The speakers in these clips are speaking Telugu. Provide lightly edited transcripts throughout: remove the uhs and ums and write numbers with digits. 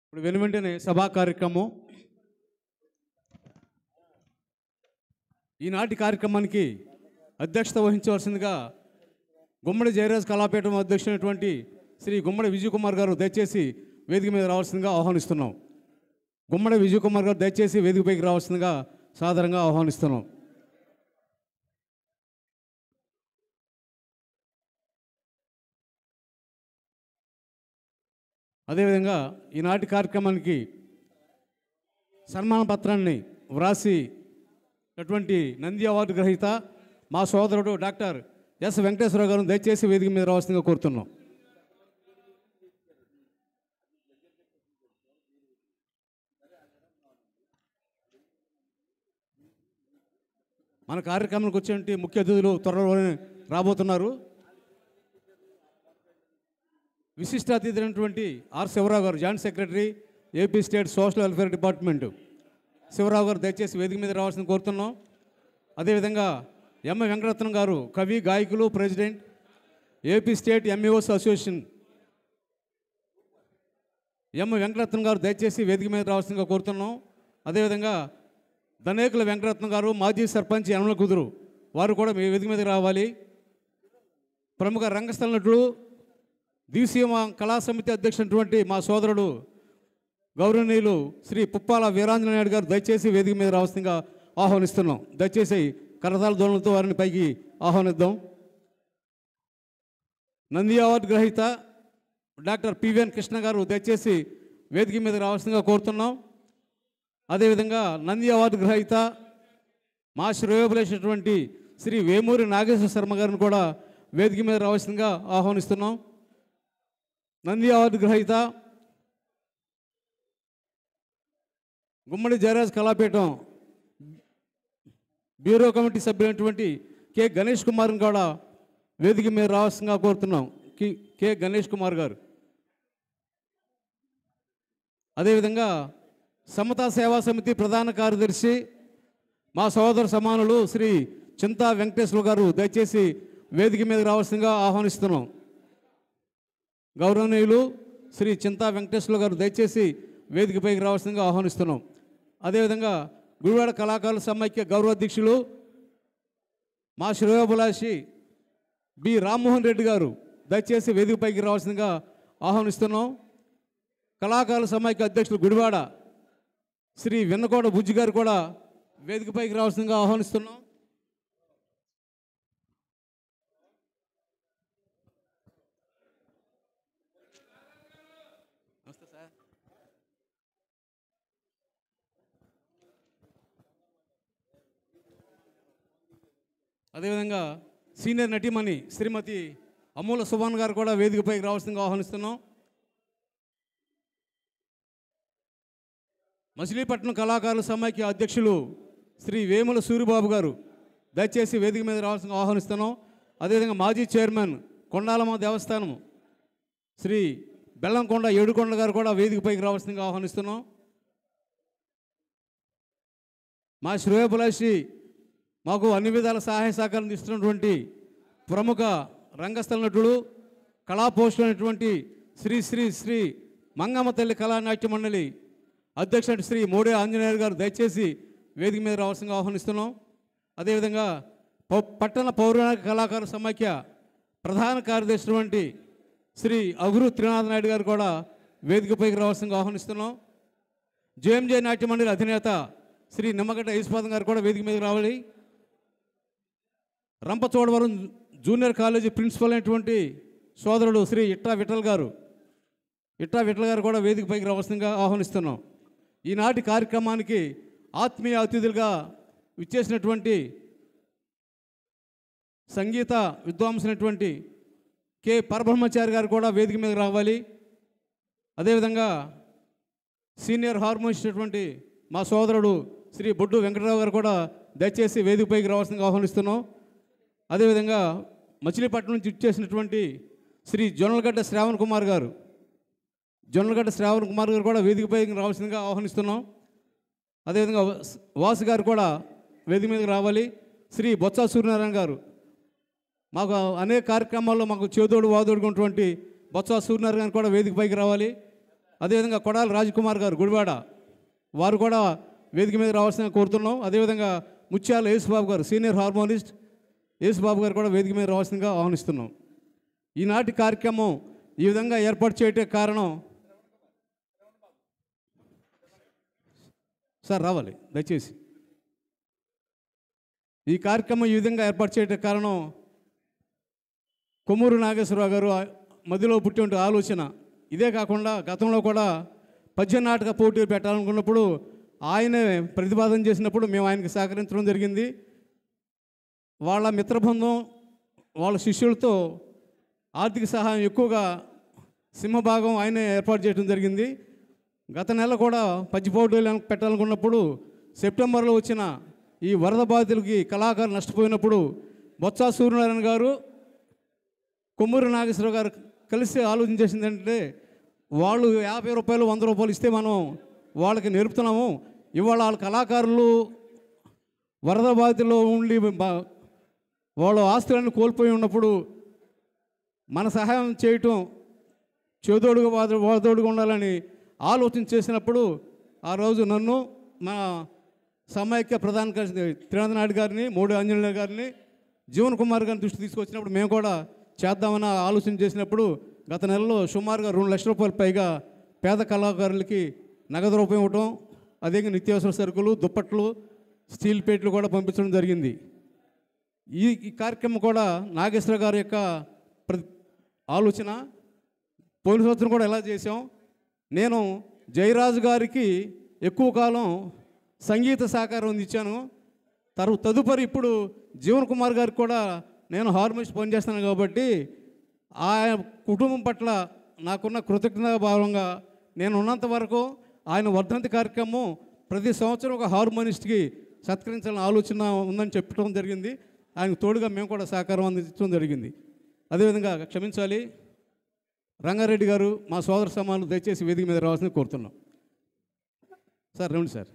ఇప్పుడు వెనువెంటనే సభా కార్యక్రమం. ఈనాటి కార్యక్రమానికి అధ్యక్షత వహించవలసిందిగా గుమ్మడి జయరాజ్ కళాపీఠం అధ్యక్షుడైనటువంటి శ్రీ గుమ్మడి విజయ్ కుమార్ గారు దయచేసి వేదిక మీద రావాల్సిందిగా ఆహ్వానిస్తున్నాం. గుమ్మడి విజయ్ కుమార్ గారు దయచేసి వేదికపైకి రావాల్సిందిగా సాదరంగా ఆహ్వానిస్తున్నాం. అదేవిధంగా ఈనాటి కార్యక్రమానికి సన్మాన పత్రాన్ని వ్రాసి అటువంటి నంది అవార్డు గ్రహీత మా సోదరుడు డాక్టర్ ఎస్ వెంకటేశ్వరరావు గారిని దయచేసి వేదిక మీద రావాల్సిందిగా కోరుతున్నాం. మన కార్యక్రమానికి వచ్చే ముఖ్య అతిథులు త్వరలోనే రాబోతున్నారు. విశిష్ట అతిథి అయినటువంటి R Sivarao garu, joint secretary, AP state social welfare department. Sivarao garu దయచేసి వేదిక మీద రావాల్సింది కోరుతున్నాం. అదేవిధంగా ఎం వెంకటరత్నం గారు, కవి, గాయకులు, president, AP state MEOs association. M Venkataratnam గారు దయచేసి వేదిక మీద రావాల్సిందిగా కోరుతున్నాం. అదేవిధంగా ధనేకుల వెంకటరత్నం గారు, మాజీ సర్పంచ్ యనమల కుదురు, వారు కూడా మీ వేదిక మీద రావాలి. ప్రముఖ రంగస్థల నటుడు, దీసీమ కళా సమితి అధ్యక్షుడైనటువంటి మా సోదరుడు గౌరవనీయులు శ్రీ పుప్పాల వీరాంజనేయ నాయుడు గారు దయచేసి వేదిక మీద రావాల్సిందిగా ఆహ్వానిస్తున్నాం. దయచేసి కరతాళ ధ్వనులతో వారిని పైకి ఆహ్వానిద్దాం. నంది అవార్డు గ్రహీత డాక్టర్ పివిఎన్ కృష్ణ గారు దయచేసి వేదిక మీద రావాల్సిందిగా కోరుతున్నాం. అదేవిధంగా నంది అవార్డు గ్రహీత మా శ్రేయోభిలాషినటువంటి శ్రీ వేమూరి నాగేశ్వర శర్మ గారిని కూడా వేదిక మీద రావాల్సిందిగా ఆహ్వానిస్తున్నాం. నంది అవార్డు గ్రహీత గుమ్మడి జయరాజ్ కళాపీఠం బ్యూరో కమిటీ సభ్యులైనటువంటి కె గణేష్ కుమార్ని కూడా వేదిక మీద రావాల్సిందిగా కోరుతున్నాం. కె గణేష్ కుమార్ గారు. అదేవిధంగా సమతా సేవా సమితి ప్రధాన కార్యదర్శి మా సోదర సమానులు శ్రీ చింతా వెంకటేశ్వర గారు దయచేసి వేదిక మీద రావాల్సిందిగా ఆహ్వానిస్తున్నాం. గౌరవనీయులు శ్రీ చింతా వెంకటేశ్వర గారు దయచేసి వేదికపైకి రావాల్సిందిగా ఆహ్వానిస్తున్నాం. అదేవిధంగా గుడివాడ కళాకారుల సమైక్య గౌరవ అధ్యక్షులు మా శ్రేయోభిలాషి బి రామ్మోహన్ రెడ్డి గారు దయచేసి వేదికపైకి రావాల్సిందిగా ఆహ్వానిస్తున్నాం. కళాకారుల సమైక్య అధ్యక్షులు గుడివాడ శ్రీ వెన్నకోట బుజ్జి గారు కూడా వేదికపైకి రావాల్సిందిగా ఆహ్వానిస్తున్నాం. అదేవిధంగా సీనియర్ నటీమణి శ్రీమతి అమూల సుభాన్ గారు కూడా వేదికపైకి రావాల్సిందిగా ఆహ్వానిస్తున్నాం. మచిలీపట్నం కళాకారుల సమైక్య అధ్యక్షులు శ్రీ వేముల సూరిబాబు గారు దయచేసి వేదిక మీద రావాల్సిందిగా ఆహ్వానిస్తున్నాం. అదేవిధంగా మాజీ చైర్మన్ కొండాలమ్మ దేవస్థానం శ్రీ బెల్లంకొండ ఏడుకొండ గారు కూడా వేదికపైకి రావాల్సిందిగా ఆహ్వానిస్తున్నాం. మా శ్రేయోభిలాషి మాకు అన్ని విధాల సహాయ సహకారం ఇస్తున్నటువంటి ప్రముఖ రంగస్థల నటుడు, కళాపోషకులైనటువంటి శ్రీ శ్రీ శ్రీ మంగమ్మ తల్లి కళానాట్య మండలి అధ్యక్షుడు శ్రీ మోడే ఆంజనేయులు గారు దయచేసి వేదిక మీద రావాల్సిందిగా ఆహ్వానిస్తున్నాం. అదేవిధంగా పట్టణ పౌరాణిక కళాకారుల సమైక్య ప్రధాన కార్యదర్శి వంటి శ్రీ అగురు త్రినాథ్ నాయుడు గారు కూడా వేదికపైకి రావాల్సిందిగా ఆహ్వానిస్తున్నాం. జేఎంజే నాట్య మండలి అధినేత శ్రీ నిమ్మగడ్డ ఈశ్వరన్ గారు కూడా వేదిక మీద రావాలి. రంపచోడవరం జూనియర్ కాలేజీ ప్రిన్సిపల్ అయినటువంటి సోదరుడు శ్రీ ఇట్టా విఠల్ గారు కూడా వేదికపైకి రావాల్సిందిగా ఆహ్వానిస్తున్నాం. ఈనాటి కార్యక్రమానికి ఆత్మీయ అతిథులుగా విచ్చేసినటువంటి సంగీత విద్వాంసునటువంటి కె పరబ్రహ్మచారి గారు కూడా వేదిక మీద రావాలి. అదేవిధంగా సీనియర్ హార్మోనిస్ట్ అయినటువంటి మా సోదరుడు శ్రీ బొడ్డు వెంకటరావు గారు కూడా దయచేసి వేదికపైకి రావాల్సిందిగా ఆహ్వానిస్తున్నాం. అదేవిధంగా మచిలీపట్నం నుంచి ఇచ్చేసినటువంటి శ్రీ జొన్నలగడ్డ శ్రావణ్ కుమార్ గారు కూడా వేదికపైకి రావాల్సిందిగా ఆహ్వానిస్తున్నాం. అదేవిధంగా వాసు గారు కూడా వేదిక మీదకి రావాలి. శ్రీ బొత్స సూర్యనారాయణ గారు మాకు అనేక కార్యక్రమాల్లో మాకు చేదోడు వాదోడుగా ఉన్నటువంటి బొత్స సూర్యనారాయణ గారు కూడా వేదికపైకి రావాలి. అదేవిధంగా కొడాలి రాజ్కుమార్ గారు గుడివాడ, వారు కూడా వేదిక మీద రావాల్సిన కోరుతున్నాం. అదేవిధంగా ముత్యాల యేసుబాబు గారు సీనియర్ హార్మోనిస్ట్, యేసుబాబు గారు కూడా వేదిక మీద రావాల్సిందిగా ఆహ్వానిస్తున్నాం. ఈనాటి కార్యక్రమం ఈ విధంగా ఏర్పాటు చేయడానికి కారణం, సార్ రావాలి దయచేసి, ఈ కార్యక్రమం ఈ విధంగా ఏర్పాటు చేయడానికి కారణం కొమ్మూరు నాగేశ్వరరావు గారు మధ్యలో పుట్టిన ఆలోచన. ఇదే కాకుండా గతంలో కూడా పద్య నాటక పోటీలు పెట్టాలనుకున్నప్పుడు ఆయనే ప్రతిపాదన చేసినప్పుడు మేము ఆయనకి సహకరించడం జరిగింది. వాళ్ళ మిత్రబృందం వాళ్ళ శిష్యులతో ఆర్థిక సహాయం ఎక్కువగా సింహభాగం ఆయనే ఏర్పాటు చేయడం జరిగింది. గత నెల కూడా పద్య పోటీలు పెట్టాలనుకున్నప్పుడు సెప్టెంబర్లో వచ్చిన ఈ వరద బాధితులకి కళాకారులు నష్టపోయినప్పుడు బొత్స సూర్యనారాయణ గారు, కొమ్మూరి నాగేశ్వరరావు గారు కలిసి ఆలోచన చేసింది ఏంటంటే, వాళ్ళు 50 రూపాయలు 100 రూపాయలు ఇస్తే మనం వాళ్ళకి నేర్పుతున్నాము. ఇవాళ వాళ్ళ కళాకారులు వరద బాధితుల్లో ఉండి వాళ్ళ ఆస్తులన్నీ కోల్పోయి ఉన్నప్పుడు మన సహాయం చేయటం చేదోడుగా వాదోడుగా ఉండాలని ఆలోచన చేసినప్పుడు ఆ రోజు నన్ను మన సమైక్య ప్రధాన కార్యదర్శి త్రినాథ్ నాయుడు గారిని, మోడీ ఆంజనేయ గారిని, జీవన్ కుమార్ గారిని దృష్టి తీసుకొచ్చినప్పుడు మేము కూడా చేద్దామని ఆలోచన చేసినప్పుడు గత నెలలో సుమారుగా 2 లక్షల రూపాయలు పైగా పేద కళాకారులకి నగదు రూపం ఇవ్వటం, అదే నిత్యావసర సరుకులు, దుప్పట్లు, స్టీల్ ప్లేట్లు కూడా పంపించడం జరిగింది. ఈ కార్యక్రమం కూడా నాగేశ్వర గారి యొక్క ఆలోచన. పోయిన సంవత్సరం కూడా ఎలా చేసాం, నేను జయరాజు గారికి ఎక్కువ కాలం సంగీత సహకారం అందించాను. తదుపరి ఇప్పుడు జీవన్ కుమార్ గారికి కూడా నేను హార్మోనిస్ట్ పనిచేస్తాను కాబట్టి ఆ కుటుంబం పట్ల నాకున్న కృతజ్ఞత భావంగా నేను ఉన్నంత వరకు ఆయన వర్ధంతి కార్యక్రమం ప్రతి సంవత్సరం ఒక హార్మోనిస్ట్కి సత్కరించాలని ఆలోచన ఉందని చెప్పడం జరిగింది. ఆయనకు తోడుగా మేము కూడా సహకారం అందించడం జరిగింది. అదేవిధంగా క్షమించాలి, రంగారెడ్డి గారు మా సోదర సమానులు దయచేసి వేదిక మీద రావాల్సింది కోరుతున్నాం. సార్ రండి సార్.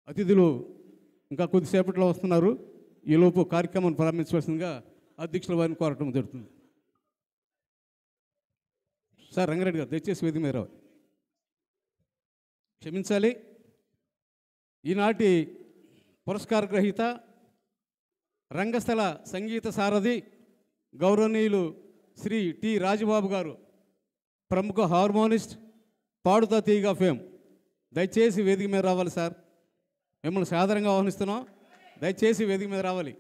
అతిథులు ఇంకా కొద్దిసేపట్లో వస్తున్నారు. ఈలోపు కార్యక్రమాన్ని ప్రారంభించవలసిందిగా అధ్యక్షుల వారిని కోరటం జరుగుతుంది. సార్ రంగారెడ్డి గారు దయచేసి వేదిక మీద రావాలి. క్షమించాలి, ఈనాటి పురస్కార గ్రహీత రంగస్థల సంగీత సారథి గౌరవనీయులు శ్రీ టి రాజబాబు గారు, ప్రముఖ హార్మోనిస్ట్, పాడుతా తీగ ఫేమ్, దయచేసి వేదిక మీద రావాలి సార్. మిమ్మల్ని సాధారణంగా ఆహ్వానిస్తున్నాం, దయచేసి వేదిక మీద రావాలి.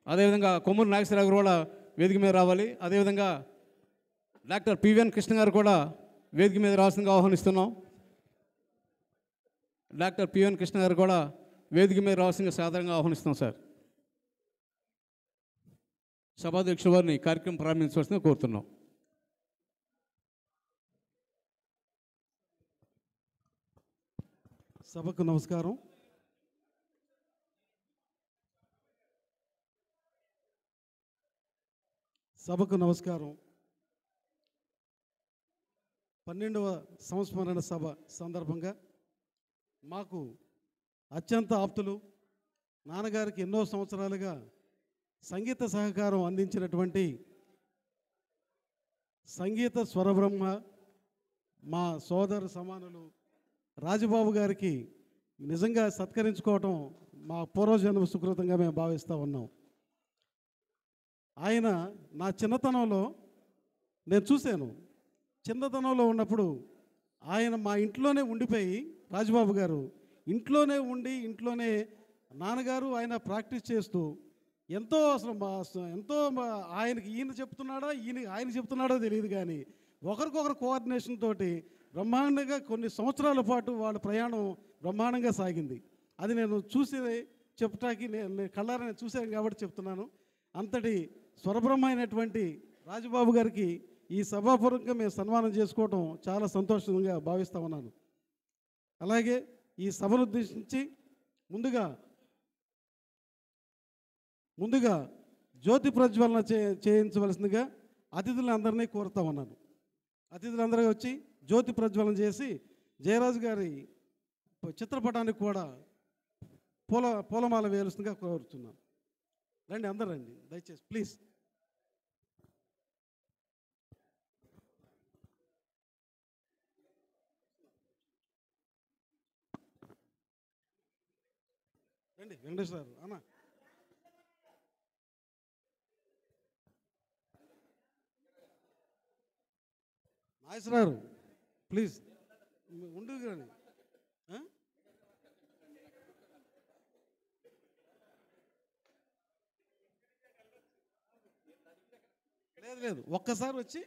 అదేవిధంగా కొమ్మూరు నాగేశ్వరరావు గారు కూడా వేదిక మీద రావాలి. అదేవిధంగా డాక్టర్ పివిఎన్ కృష్ణ గారు కూడా వేదిక మీద రావాల్సిందిగా ఆహ్వానిస్తున్నాం. డాక్టర్ పివిఎన్ కృష్ణ గారు కూడా వేదిక మీద రావాల్సిందిగా సాధారణంగా ఆహ్వానిస్తున్నాం సార్. సభాధ్యక్షుల వారిని కార్యక్రమం ప్రారంభించవలసిందిగా కోరుతున్నాం. సభకు నమస్కారం. సభకు నమస్కారం. 12వ సంస్మరణ సభ సందర్భంగా మాకు అత్యంత ఆప్తులు, నాన్నగారికి ఎన్నో సంవత్సరాలుగా సంగీత సహకారం అందించినటువంటి సంగీత స్వరబ్రహ్మ మా సోదర సమానులు రాజబాబు గారికి నిజంగా సత్కరించుకోవటం మా పూర్వజన్మ సుకృతంగా మేము భావిస్తూ ఉన్నాం. ఆయన నా చిన్నతనంలో నేను చూశాను. చిన్నతనంలో ఉన్నప్పుడు ఆయన మా ఇంట్లోనే ఉండిపోయి, రాజబాబు గారు ఇంట్లోనే ఉండి ఇంట్లోనే నాన్నగారు ఆయన ప్రాక్టీస్ చేస్తూ ఎంతో ఎంతో ఆయనకి ఆయన చెప్తున్నాడో తెలియదు కానీ ఒకరికొకరు కోఆర్డినేషన్ తోటి బ్రహ్మాండంగా కొన్ని సంవత్సరాల పాటు వాళ్ళ ప్రయాణం బ్రహ్మాండంగా సాగింది. అది నేను చూసి చెప్పటానికి నేను కళ్ళారా నేను చూశాను కాబట్టి చెప్తున్నాను. అంతటి స్వరబ్రహ్మ అయినటువంటి రాజబాబు గారికి ఈ సభాపూర్వకంగా మేము సన్మానం చేసుకోవటం చాలా సంతోషంగా భావిస్తూ ఉన్నాను. అలాగే ఈ సభను ఉద్దేశించి ముందుగా జ్యోతి ప్రజ్వలన చేయించవలసిందిగా అతిథులందరినీ కోరుతా ఉన్నాను. అతిథులందరూ వచ్చి జ్యోతి ప్రజ్వలన చేసి జయరాజు గారి చిత్రపటానికి కూడా పూలమాల వేయాల్సిందిగా కోరుతున్నాను. రండి, అందరు రండి దయచేసి ప్లీజ్. రండి వెంకటేశ్వర గారు, అన్న నాగేశ్వరరావు ప్లీజ్ ఉండు కానీ. లేదు లేదు, ఒక్కసారి వచ్చి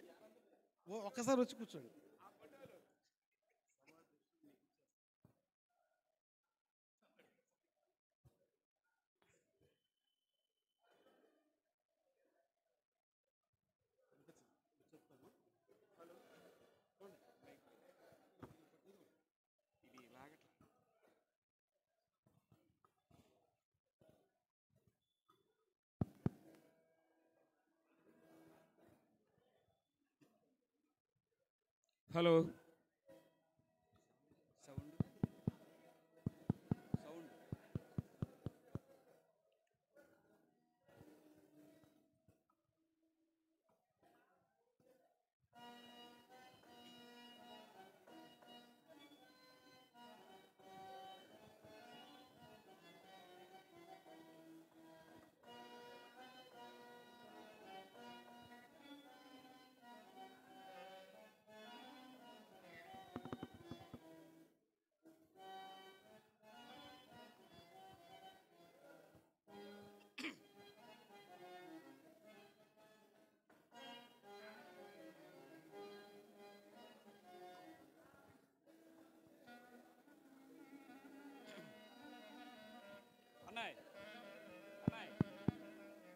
కూర్చోండి. Hello,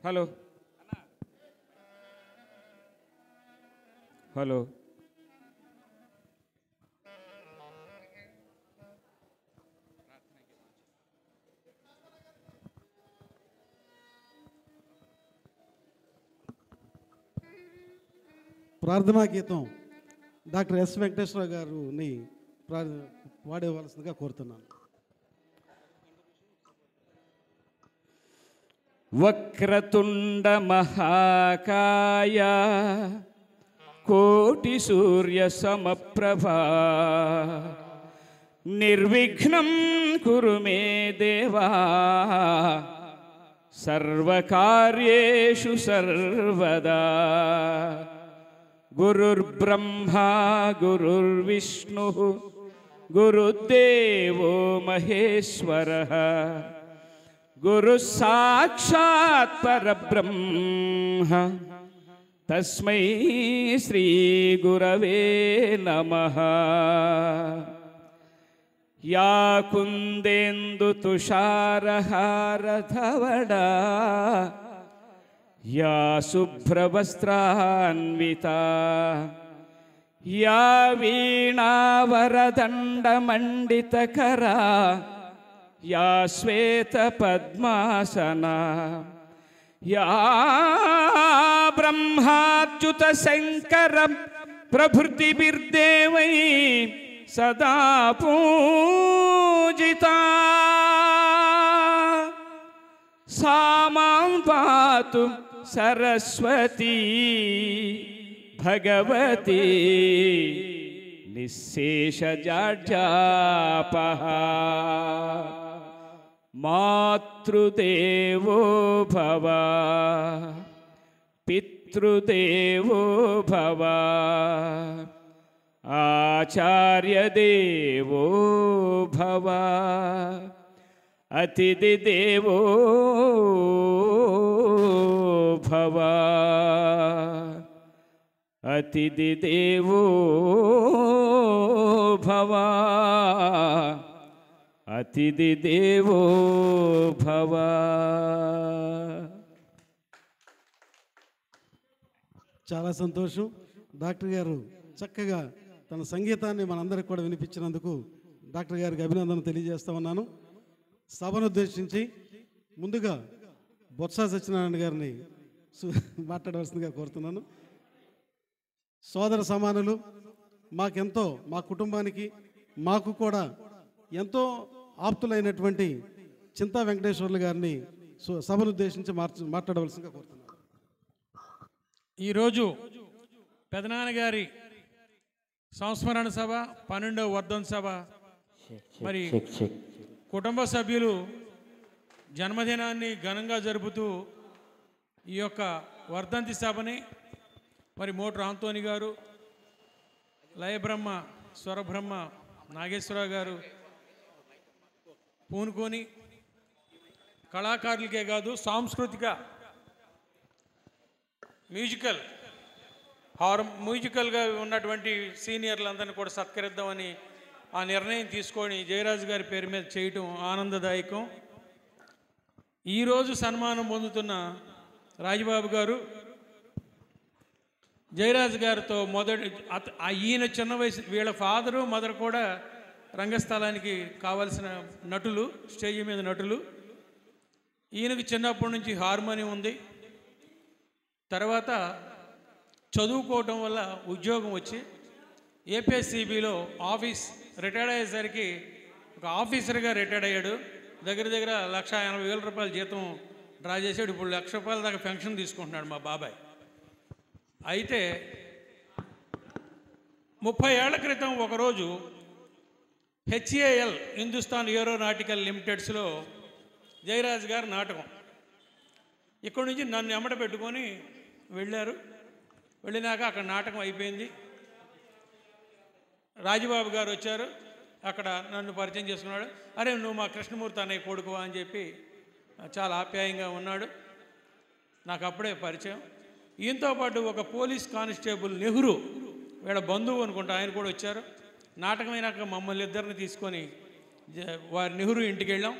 hello, hello. ప్రార్థనా గీతం డాక్టర్ ఎస్ వెంకటేశ్వర గారిని వాడేవలసిందిగా కోరుతున్నాను. వక్రతుండ మహాకాయ కోటి సూర్య సమప్రభా నిర్విఘ్నం కురు మే దేవా సర్వకార్యేషు సర్వదా. గురుర్బ్రహ్మా గురుర్విష్ణుః గురుదేవో మహేశ్వరః గురు సాక్షాత్ పరబ్రహ్మ తస్మై శ్రీ గురవే నమః. యా కుందేందు తుషారహారధవళా యా శుభ్రవస్త్రాన్వితా యా వీణావరదండమండితకరా యా శ్వేతపద్మాసనా యా బ్రహ్మాచ్యుత శంకర ప్రభృతిభిర్దేవై సదా పూజితా సా మాం పాతు సరస్వతీ భగవతి నిశ్శేషజాడ్యాపః. మాతృదేవో భవ పితృదేవో భవ ఆచార్యదేవో భవ అతిథిదేవో భవ అతిథిదేవో భవ అతిథిదేవో భవ. చాలా సంతోషం. డాక్టర్ గారు చక్కగా తన సంగీతాన్ని మనందరికి కూడా వినిపించినందుకు డాక్టర్ గారికి అభినందన తెలియజేస్తా ఉన్నాను. సభను ఉద్దేశించి ముందుగా బొత్స సత్యనారాయణ గారిని మాట్లాడవలసిందిగా కోరుతున్నాను. సోదర సమానులు, మాకెంతో, మా కుటుంబానికి మాకు కూడా ఎంతో ఆప్తులైనటువంటి చింతా వెంకటేశ్వర్లు గారిని సభను ఉద్దేశించి మాట్లాడవలసిందిగా కోరుతున్నాను. ఈరోజు పెదనాన్నగారి సంస్మరణ సభ 12వ వర్ధంతి సభ మరి కుటుంబ సభ్యులు జన్మదినాన్ని ఘనంగా జరుపుతూ ఈ యొక్క వర్ధంతి సభని మరి మోటర్ ఆంతోని గారు, లయబ్రహ్మ స్వరబ్రహ్మ నాగేశ్వరరావు గారు పూనుకొని కళాకారులకే కాదు సాంస్కృతిక మ్యూజికల్గా ఉన్నటువంటి సీనియర్లందరినీ కూడా సత్కరిద్దామని ఆ నిర్ణయం తీసుకొని జయరాజు గారి పేరు మీద చేయటం ఆనందదాయకం. ఈరోజు సన్మానం పొందుతున్న రాజబాబు గారు జయరాజు గారితో ఈయన చిన్న వయసు, వీళ్ళ ఫాదరు మదర్ కూడా రంగస్థలానికి కావాల్సిన నటులు, స్టేజ్ మీద నటులు. ఈయనకి చిన్నప్పటి నుంచి హార్మోనియం ఉంది. తర్వాత చదువుకోవటం వల్ల ఉద్యోగం వచ్చి ఏపీఎస్సీబీలో రిటైర్డ్ అయ్యేసరికి ఒక ఆఫీసర్గా రిటైర్డ్ అయ్యాడు. దగ్గర 1,80,000 రూపాయల జీతం డ్రా చేసాడు. ఇప్పుడు 1,00,000 రూపాయల దాకా పెన్షన్ తీసుకుంటున్నాడు మా బాబాయ్. అయితే 30 ఏళ్ల క్రితం ఒకరోజు HAL హిందుస్థాన్ ఏరోనాటికల్ లిమిటెడ్స్లో జయరాజ్ గారు నాటకం. ఇక్కడి నుంచి నన్ను ఎమ్మట పెట్టుకొని వెళ్ళారు. వెళ్ళినాక అక్కడ నాటకం అయిపోయింది. రాజబాబు గారు వచ్చారు. అక్కడ నన్ను పరిచయం చేసుకున్నాడు. అరే నువ్వు మా కృష్ణమూర్తి అన్నయ్య కొడుకువా అని చెప్పి చాలా ఆప్యాయంగా ఉన్నాడు. నాకు అప్పుడే పరిచయం. ఈయనతో పాటు ఒక పోలీస్ కానిస్టేబుల్ నెహ్రూ, వీళ్ళ బంధువు అనుకుంటా, ఆయన కూడా వచ్చారు. నాటకం అయినాక మమ్మల్ని ఇద్దరిని తీసుకొని వారి నెహ్రూ ఇంటికి వెళ్ళాం.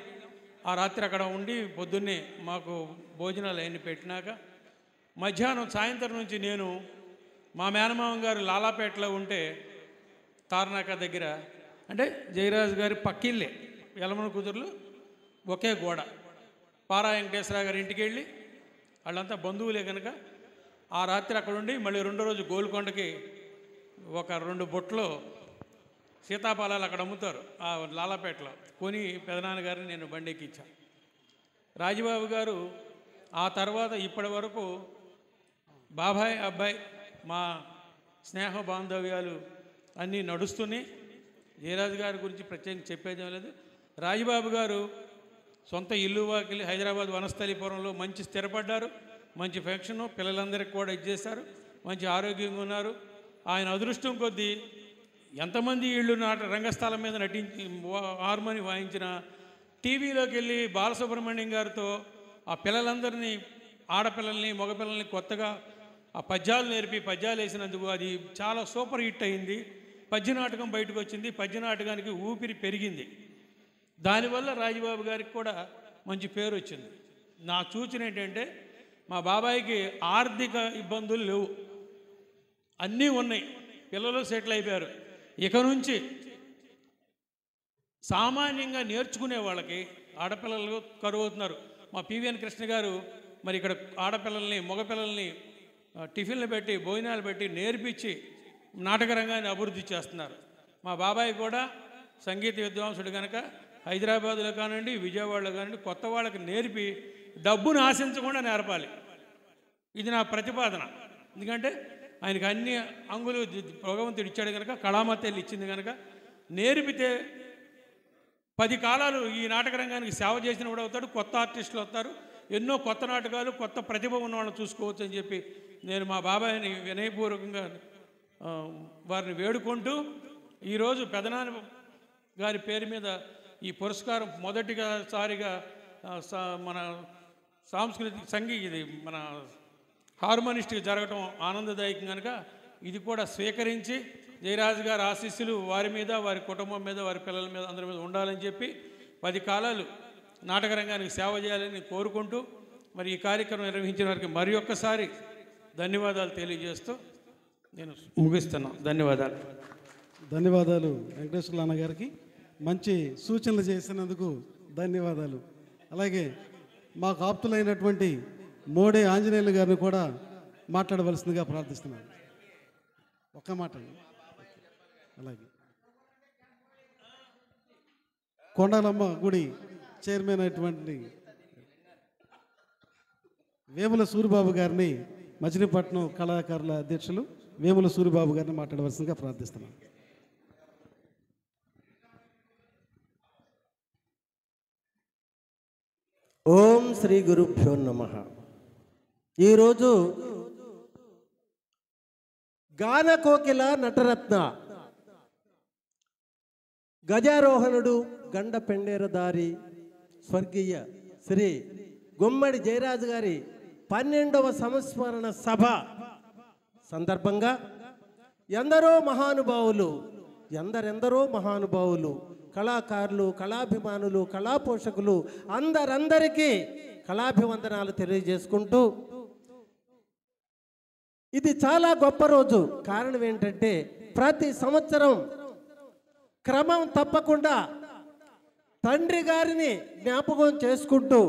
ఆ రాత్రి అక్కడ ఉండి పొద్దున్నే మాకు భోజనాలు అవన్నీ పెట్టినాక మధ్యాహ్నం సాయంత్రం నుంచి నేను మా మేనమామ గారు లాలాపేటలో ఉంటే తార్నాక దగ్గర, అంటే జయరాజు గారి పక్కిళ్ళే, యలమన కుదురులు ఒకే గోడ. పారా వెంకటేశ్వరరావు గారి ఇంటికి వెళ్ళి వాళ్ళంతా బంధువులే కనుక ఆ రాత్రి అక్కడ ఉండి మళ్ళీ రెండో రోజు గోల్కొండకి ఒక 2 బుట్టలు సీతాఫలాలు అక్కడ అమ్ముతారు ఆ లాలాపేటలో కొని పెదనాన్నగారిని నేను బండికి ఇచ్చాను. రాజబాబు గారు ఆ తర్వాత ఇప్పటి వరకు బాబాయ్ అబ్బాయి మా స్నేహ బాంధవ్యాలు అన్నీ నడుస్తున్నాయి. జయరాజు గారి గురించి ప్రత్యేకంగా చెప్పేదేం లేదు. రాజబాబు గారు సొంత ఇల్లు వాకిలి హైదరాబాద్ వనస్థలిపురంలో మంచి స్థిరపడ్డారు. మంచి ఫంక్షను పిల్లలందరికీ కూడా ఇచ్చేశారు. మంచి ఆరోగ్యంగా ఉన్నారు. ఆయన అదృష్టం కొద్దీ ఎంతమంది వీళ్ళు రంగస్థలం మీద నటించి హార్మోని వాయించిన టీవీలోకి వెళ్ళి బాలసుబ్రహ్మణ్యం గారితో ఆ పిల్లలందరినీ, ఆడపిల్లల్ని మగపిల్లల్ని కొత్తగా ఆ పద్యాలు నేర్పి పద్యాలు వేసినందుకు అది చాలా సూపర్ హిట్ అయింది. పద్యనాటకం బయటకు వచ్చింది. పద్యనాటకానికి ఊపిరి పెరిగింది. దానివల్ల రాజబాబు గారికి కూడా మంచి పేరు వచ్చింది. నా సూచన ఏంటంటే మా బాబాయికి ఆర్థిక ఇబ్బందులు లేవు, అన్నీ ఉన్నాయి. పిల్లలు సెటిల్ అయిపోయారు. ఇక నుంచి సామాన్యంగా నేర్చుకునే వాళ్ళకి ఆడపిల్లలు కరువు అవుతున్నారు. మా పివిఎన్ కృష్ణ గారు మరి ఇక్కడ ఆడపిల్లల్ని మగపిల్లల్ని టిఫిన్లు పెట్టి భోజనాలు పెట్టి నేర్పించి నాటక రంగాన్ని అభివృద్ధి చేస్తున్నారు. మా బాబాయ్ కూడా సంగీత విద్వాంసుడు కనుక హైదరాబాద్లో కానివ్వండి, విజయవాడలో కానివ్వండి, కొత్త వాళ్ళకి నేర్పి డబ్బును ఆశించకుండా నేర్పాలి. ఇది నా ప్రతిపాదన. ఎందుకంటే ఆయనకు అన్ని అంగులు భగవంతుడు ఇచ్చాడు కనుక, కళామతల్లి ఇచ్చింది కనుక నేర్పితే 10 కాలాలు ఈ నాటక రంగానికి సేవ చేసిన కూడా అవుతాడు. కొత్త ఆర్టిస్టులు వస్తారు. ఎన్నో కొత్త నాటకాలు, కొత్త ప్రతిభ ఉన్న వాళ్ళని చూసుకోవచ్చు అని చెప్పి నేను మా బాబాయిని వినయపూర్వకంగా వారిని వేడుకుంటూ ఈరోజు పెదనాన్న గారి పేరు మీద ఈ పురస్కారం మొదటిసారిగా మన సాంస్కృతిక ఇది మన హార్మోనిస్ట్కి జరగటం ఆనందదాయకం కనుక ఇది కూడా స్వీకరించి జయరాజు గారి ఆశీస్సులు వారి మీద, వారి కుటుంబం మీద, వారి పిల్లల మీద, అందరి మీద ఉండాలని చెప్పి 10 కాలాలు నాటక రంగానికి సేవ చేయాలని కోరుకుంటూ మరి ఈ కార్యక్రమం నిర్వహించిన వారికి మరి ఒక్కసారి ధన్యవాదాలు తెలియజేస్తూ నేను ముగిస్తున్నాను. ధన్యవాదాలు. ధన్యవాదాలు వెంకటేశ్వర నాన్న గారికి. మంచి సూచనలు చేసినందుకు ధన్యవాదాలు. అలాగే మాకు ఆప్తులైనటువంటి మోడే ఆంజనేయులు గారిని కూడా మాట్లాడవలసిందిగా ప్రార్థిస్తున్నాను. ఒక్క మాట. అలాగే కొండాలమ్మ గుడి చైర్మన్ అయినటువంటి వేముల సూరిబాబు గారిని, మచిలీపట్నం కళాకారుల అధ్యక్షులు వేముల సూరిబాబు గారిని మాట్లాడవలసిందిగా ప్రార్థిస్తున్నాను. ఓం శ్రీ గురుభ్యో నమః. ఈరోజు గాన కోకిల నటరత్న గజారోహణుడు గండ పెండేరదారి స్వర్గీయ శ్రీ గుమ్మడి జయరాజు గారి 12వ సంస్మరణ సభ సందర్భంగా ఎందరో మహానుభావులు కళాకారులు, కళాభిమానులు, కళాపోషకులు అందరికీ కళాభివందనాలు తెలియజేసుకుంటూ, ఇది చాలా గొప్ప రోజు. కారణం ఏంటంటే ప్రతి సంవత్సరం క్రమం తప్పకుండా తండ్రి గారిని జ్ఞాపకం చేసుకుంటూ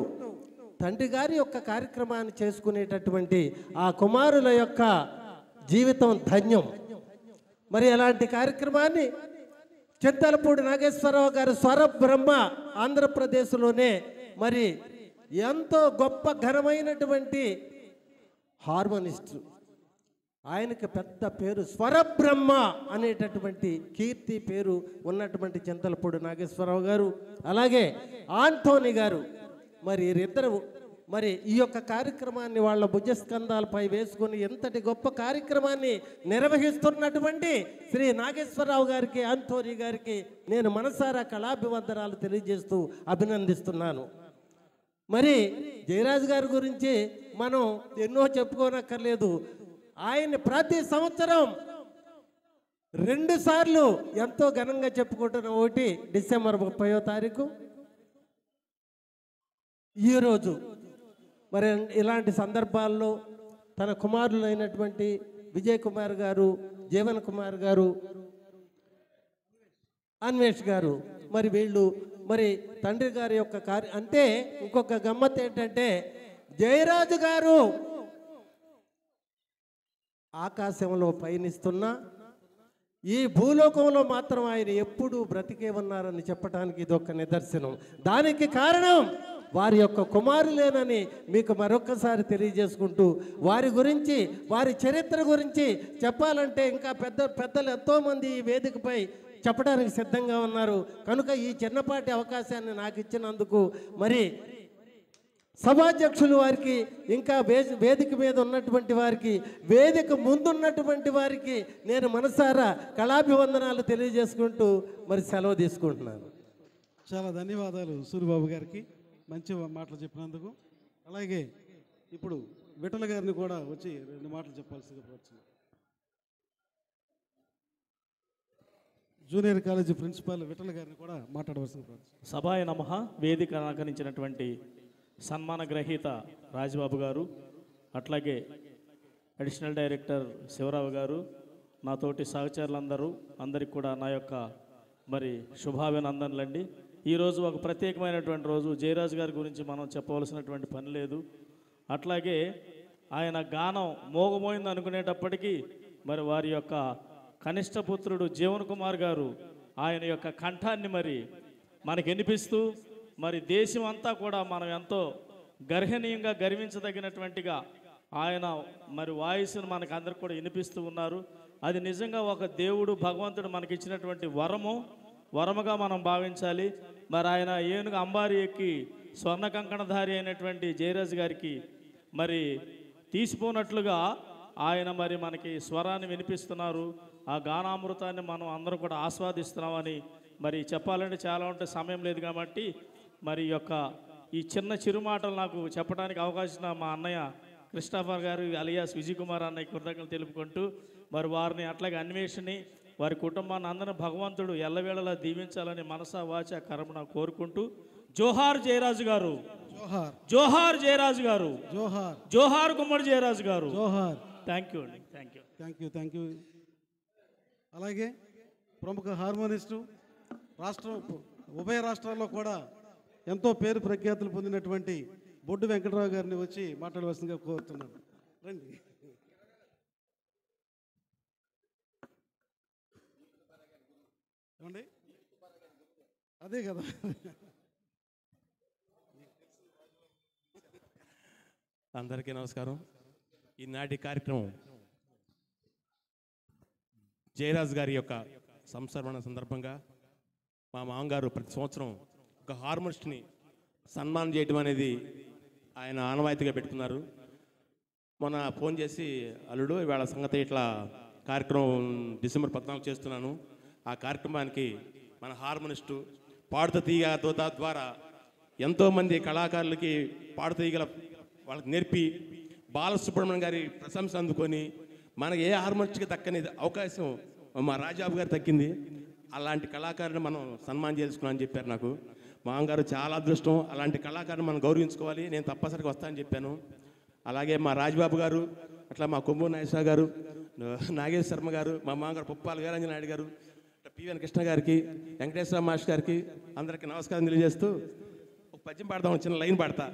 తండ్రి గారి యొక్క కార్యక్రమాన్ని చేసుకునేటటువంటి ఆ కుమారుల యొక్క జీవితం ధన్యం. మరి అలాంటి కార్యక్రమాన్ని చింతలపూడి నాగేశ్వరరావు గారు స్వర బ్రహ్మ ఆంధ్రప్రదేశ్లోనే మరి ఎంతో గొప్ప ఘనమైనటువంటి హార్మోనిస్ట్, ఆయనకి పెద్ద పేరు స్వరబ్రహ్మ అనేటటువంటి కీర్తి పేరు ఉన్నటువంటి చింతలపూడి నాగేశ్వరరావు గారు, అలాగే ఆంటోనీ గారు, మరి ఇద్దరు మరి ఈ యొక్క కార్యక్రమాన్ని వాళ్ళ భుజస్కంధాలపై వేసుకుని ఎంతటి గొప్ప కార్యక్రమాన్ని నిర్వహిస్తున్నటువంటి శ్రీ నాగేశ్వరరావు గారికి, ఆంటోనీ గారికి నేను మనసారా కళాభివందనాలు తెలియజేస్తూ అభినందిస్తున్నాను. మరి జయరాజు గారి గురించి మనం ఎన్నో చెప్పుకోనక్కర్లేదు. ఆయన ప్రతి సంవత్సరం 2 సార్లు ఎంతో ఘనంగా చెప్పుకుంటున్న, ఒకటి డిసెంబర్ 30వ తారీఖు, ఈరోజు. మరి ఇలాంటి సందర్భాల్లో తన కుమారులైనటువంటి విజయ్ కుమార్ గారు, జీవన్ కుమార్ గారు, అన్వేష్ గారు, మరి వీళ్ళు మరి తండ్రి గారి యొక్క అంటే ఇంకొక గమ్మత్ ఏంటంటే జయరాజు గారు ఆకాశంలో పయనిస్తున్నా ఈ భూలోకంలో మాత్రం ఆయన ఎప్పుడూ బ్రతికే ఉన్నారని చెప్పడానికి ఇదొక నిదర్శనం. దానికి కారణం వారి యొక్క కుమారులేనని మీకు మరొకసారి తెలియజేసుకుంటూ, వారి గురించి, వారి చరిత్ర గురించి చెప్పాలంటే ఇంకా పెద్దలు ఎంతోమంది ఈ వేదికపై చెప్పడానికి సిద్ధంగా ఉన్నారు. కనుక ఈ చిన్నపాటి అవకాశాన్ని నాకు ఇచ్చినందుకు మరి సభాధ్యక్షులు వారికి, ఇంకా వేదిక మీద ఉన్నటువంటి వారికి, వేదిక ముందున్నటువంటి వారికి నేను మనసారా కళాభివందనాలు తెలియజేసుకుంటూ మరి సెలవు తీసుకుంటున్నాను. చాలా ధన్యవాదాలు సూరిబాబు గారికి మంచి మాటలు చెప్పినందుకు. అలాగే ఇప్పుడు విఠల గారిని కూడా వచ్చి 2 మాటలు చెప్పాల్సిందిగా కోరుతున్నాను. జూనియర్ కాలేజీ ప్రిన్సిపాల్ విఠల గారిని కూడా మాట్లాడవలసిందిగా కోరుతున్నాను. సభాయ నమః. వేదిక అలంకరించినటువంటి సన్మాన గ్రహీత రాజబాబు గారు, అట్లాగే అడిషనల్ డైరెక్టర్ శివరావు గారు, నాతోటి సహచరులందరూ, అందరికి కూడా నా యొక్క మరి శుభాభినందనలండి. ఈరోజు ఒక ప్రత్యేకమైనటువంటి రోజు. జయరాజు గారి గురించి మనం చెప్పవలసినటువంటి పని లేదు. అట్లాగే ఆయన గానం మోగమోయింది అనుకునేటప్పటికీ మరి వారి యొక్క కనిష్ట పుత్రుడు జీవన్ కుమార్ గారు ఆయన యొక్క కంఠాన్ని మరి మనకి వినిపిస్తూ మరి దేశం అంతా కూడా మనం ఎంతో గర్హనీయంగా గర్వించదగినటువంటిగా ఆయన మరి వాయిస్ను మనకు అందరికి కూడా వినిపిస్తూ ఉన్నారు. అది నిజంగా ఒక దేవుడు, భగవంతుడు మనకి ఇచ్చినటువంటి వరముగా మనం భావించాలి. మరి ఆయన ఏనుగు అంబారి ఎక్కి స్వర్ణ కంకణధారి అయినటువంటి జయరాజు గారికి మరి తీసిపోనట్లుగా ఆయన మరి మనకి స్వరాన్ని వినిపిస్తున్నారు. ఆ గానామృతాన్ని మనం అందరం కూడా ఆస్వాదిస్తున్నామని మరి చెప్పాలంటే చాలా ఉంటే సమయం లేదు కాబట్టి మరి ఈ చిన్న చిరుమాటలు నాకు చెప్పడానికి అవకాశం మా అన్నయ్య క్రిస్టఫర్ గారు అలియాస్ విజయ్ కుమార్ అన్నయ్య కృతజ్ఞతలు తెలుపుకుంటూ మరి వారిని అట్లాగే అన్వేషణని వారి కుటుంబాన్ని అందరిని భగవంతుడు ఎల్లవేళలా దీవించాలని మనసా వాచ కర్మన కోరుకుంటూ జోహార్ జయరాజు గారు, జోహార్ జయరాజు గారు, జోహార్ గుమ్మడి జయరాజు గారు, జోహార్. థ్యాంక్ యూ అండి. Thank you. అలాగే ప్రముఖ హార్మోనిస్టు, ఉభయ రాష్ట్రాల్లో కూడా ఎంతో పేరు ప్రఖ్యాతులు పొందినటువంటి బొడ్డు వెంకటరావు గారిని వచ్చి మాట్లాడవలసిందిగా కోరుతున్నాను. రండి. ఏమండి, అదే కదా. అందరికీ నమస్కారం. ఈనాటి కార్యక్రమం జయరాజ్ గారి యొక్క సంస్మరణ సందర్భంగా మా మామగారు ప్రతి సంవత్సరం ఒక హార్మోనిస్ట్ని సన్మానం చేయడం అనేది ఆయన ఆనవాయితీగా పెట్టుకున్నారు. మొన్న ఫోన్ చేసి, అల్లుడు ఇవాళ సంగతి ఇట్లా కార్యక్రమం డిసెంబర్ 14 చేస్తున్నాను, ఆ కార్యక్రమానికి మన హార్మోనిస్టు పాడుత తీగ దోత ద్వారా ఎంతోమంది కళాకారులకి పాడుతీగల వాళ్ళకి నేర్పి బాలసుబ్రహ్మణ్యం గారి ప్రశంస అందుకొని మనకి ఏ హార్మోనిస్ట్కి దక్కని అవకాశం మా రాజబాబు గారు దక్కింది. అలాంటి కళాకారుని మనం సన్మానం చేసుకున్నామని చెప్పారు నాకు. మామగారు చాలా అదృష్టం, అలాంటి కళాకారుని మనం గౌరవించుకోవాలి, నేను తప్పనిసరిగా వస్తానని చెప్పాను. అలాగే మా రాజబాబు గారు, అట్లా మా కొమ్మూరు నాగేశ్వర గారు, నాగేశ్వర శర్మ గారు, మా మామగారు పుప్పాల వీరాంజన నాయుడు గారు, పివిఎన్ కృష్ణ గారికి, వెంకటేశ్వర మాస్టర్ గారికి అందరికీ నమస్కారం తెలియజేస్తూ ఒక పద్యం పాడదాం, చిన్న లైన్ పాడతా.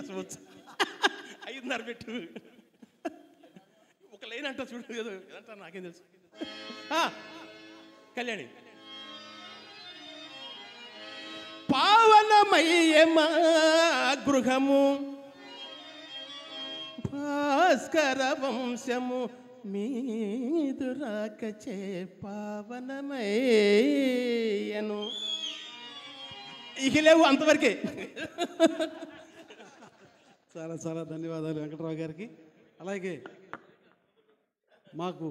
అసలు 5:30 పెట్టు, ఒక లైన్ అంటా చూడు, ఏదో ఏదంటా నాకేం తెలుసు. కళ్యాణి పావనమయ్యమా గృహము భాస్కర వంశము మీదు రాకచే పావనమయ్యను. ఇక లేవు, అంతవరకే. చాలా చాలా ధన్యవాదాలు వెంకటరావు గారికి. అలాగే మాకు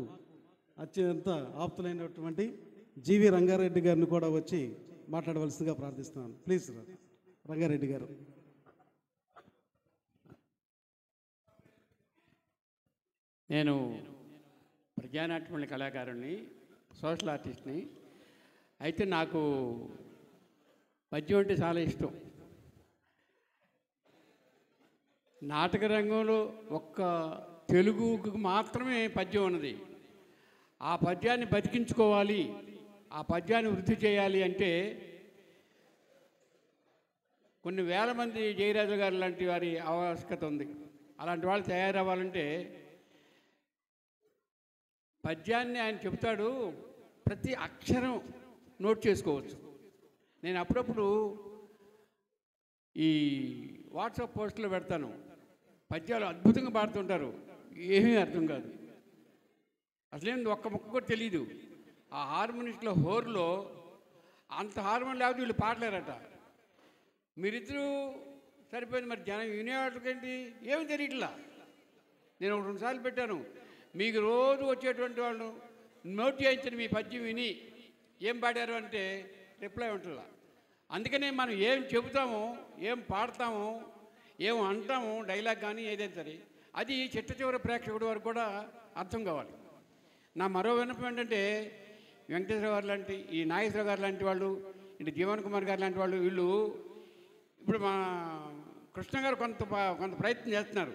అత్యంత ఆప్తులైనటువంటి జీవి రంగారెడ్డి గారిని కూడా వచ్చి మాట్లాడవలసిందిగా ప్రార్థిస్తున్నాను. ప్లీజ్ రంగారెడ్డి గారు. నేను ప్రజానాట్య కళాకారుణ్ణి, సోషల్ ఆర్టిస్ట్ని. అయితే నాకు పద్యం అంటే చాలా ఇష్టం. నాటక రంగంలో ఒక్క తెలుగుకు మాత్రమే పద్యం ఉన్నది. ఆ పద్యాన్ని బతికించుకోవాలి, ఆ పద్యాన్ని వృద్ధి చేయాలి అంటే కొన్ని వేల మంది జయరాజు గారు లాంటి వారి ఆవశ్యకత ఉంది. అలాంటి వాళ్ళు తయారవ్వాలంటే పద్యాన్ని ఆయన చెబుతాడు, ప్రతి అక్షరం నోట్ చేసుకోవచ్చు. నేను అప్పుడప్పుడు ఈ వాట్సాప్ పోస్టులో పెడతాను, పద్యాలు అద్భుతంగా పాడుతుంటారు, ఏమీ అర్థం కాదు, అసలేం ఒక్క ముక్క కూడా తెలీదు. ఆ హార్మోనిస్ట్లో హోర్లో అంత హార్మోన్ లేకపోతే వీళ్ళు పాడలేరట. మీరిద్దరూ సరిపోయింది, మరి జనం వినేవాళ్ళకేంటి ఏమి తెలియట్లా. నేను 2 సార్లు పెట్టాను, మీకు రోజు వచ్చేటువంటి వాళ్ళు నోట్ చేయించండి మీ పద్యం విని ఏం పాడారు అంటే రిప్లై ఉంటుందా. అందుకనే మనం ఏం చెబుతామో, ఏం పాడతామో, ఏం అంటామో, డైలాగ్ కానీ ఏదైనా సరే అది చిట్ట చివరి ప్రేక్షకుడి వరకు కూడా అర్థం కావాలి. నా మరో విన్నపం ఏంటంటే, వెంకటేశ్వర గారు లాంటి, ఈ నాగేశ్వర గారు లాంటి వాళ్ళు, ఇటు జీవన్ కుమార్ గారు లాంటి వాళ్ళు, వీళ్ళు ఇప్పుడు మా కృష్ణ గారు కొంత ప్రయత్నం చేస్తున్నారు.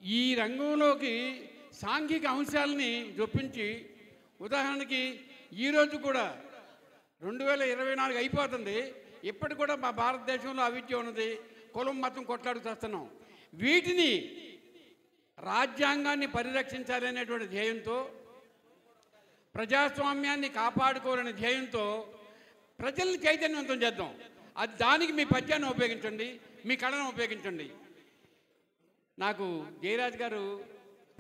ఈ రంగంలోకి సాంఘిక అంశాలని చొప్పించి, ఉదాహరణకి ఈరోజు కూడా 2024 అయిపోతుంది, ఇప్పటికి కూడా మా భారతదేశంలో అవిద్య ఉన్నది, కులం మతం కొట్లాడుతూ వస్తున్నాం. వీటిని రాజ్యాంగాన్ని పరిరక్షించాలనేటువంటి ధ్యేయంతో, ప్రజాస్వామ్యాన్ని కాపాడుకోవాలనే ధ్యేయంతో ప్రజల్ని చైతన్యవంతం చేద్దాం. అది దానికి మీ పద్యాన్ని ఉపయోగించండి, మీ కళను ఉపయోగించండి. నాకు జయరాజ్ గారు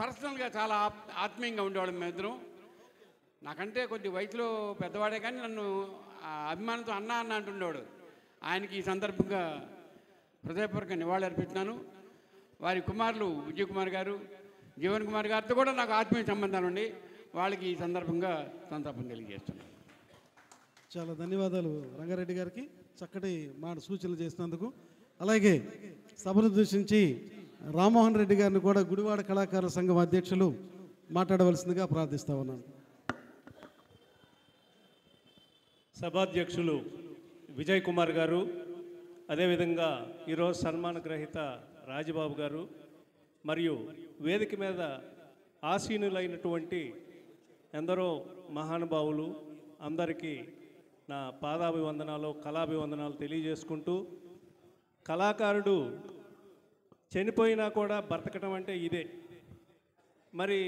పర్సనల్గా చాలా ఆత్మీయంగా ఉండేవాళ్ళం మేమిద్దరం. నాకంటే కొద్ది వయసులో పెద్దవాడే కానీ నన్ను అభిమానంతో అన్న అంటుండేవాడు. ఆయనకి ఈ సందర్భంగా హృదయపూర్వక నివాళులు అర్పిస్తున్నాను. వారి కుమారులు విజయ్ కుమార్ గారు, జీవన్ కుమార్ గారితో కూడా నాకు ఆత్మీయ సంబంధాలు ఉండి వాళ్ళకి ఈ సందర్భంగా సంతాపం తెలియజేస్తున్నాను. చాలా ధన్యవాదాలు రంగారెడ్డి గారికి చక్కటి మాట సూచనలు చేసినందుకు. అలాగే సభను దూషించి రామ్మోహన్ రెడ్డి గారిని కూడా గుడివాడ కళాకారుల సంఘం అధ్యక్షులు మాట్లాడవలసిందిగా ప్రార్థిస్తా ఉన్నాను. సభాధ్యక్షులు విజయ్ కుమార్ గారు, అదేవిధంగా ఈరోజు సన్మాన గ్రహీత రాజబాబు గారు, మరియు వేదిక మీద ఆసీనులైనటువంటి ఎందరో మహానుభావులు అందరికీ నా పాదాభివందనాలు, కళాభివందనాలు తెలియజేసుకుంటూ, కళాకారుడు చనిపోయినా కూడా బ్రతకడం అంటే ఇదే. మరి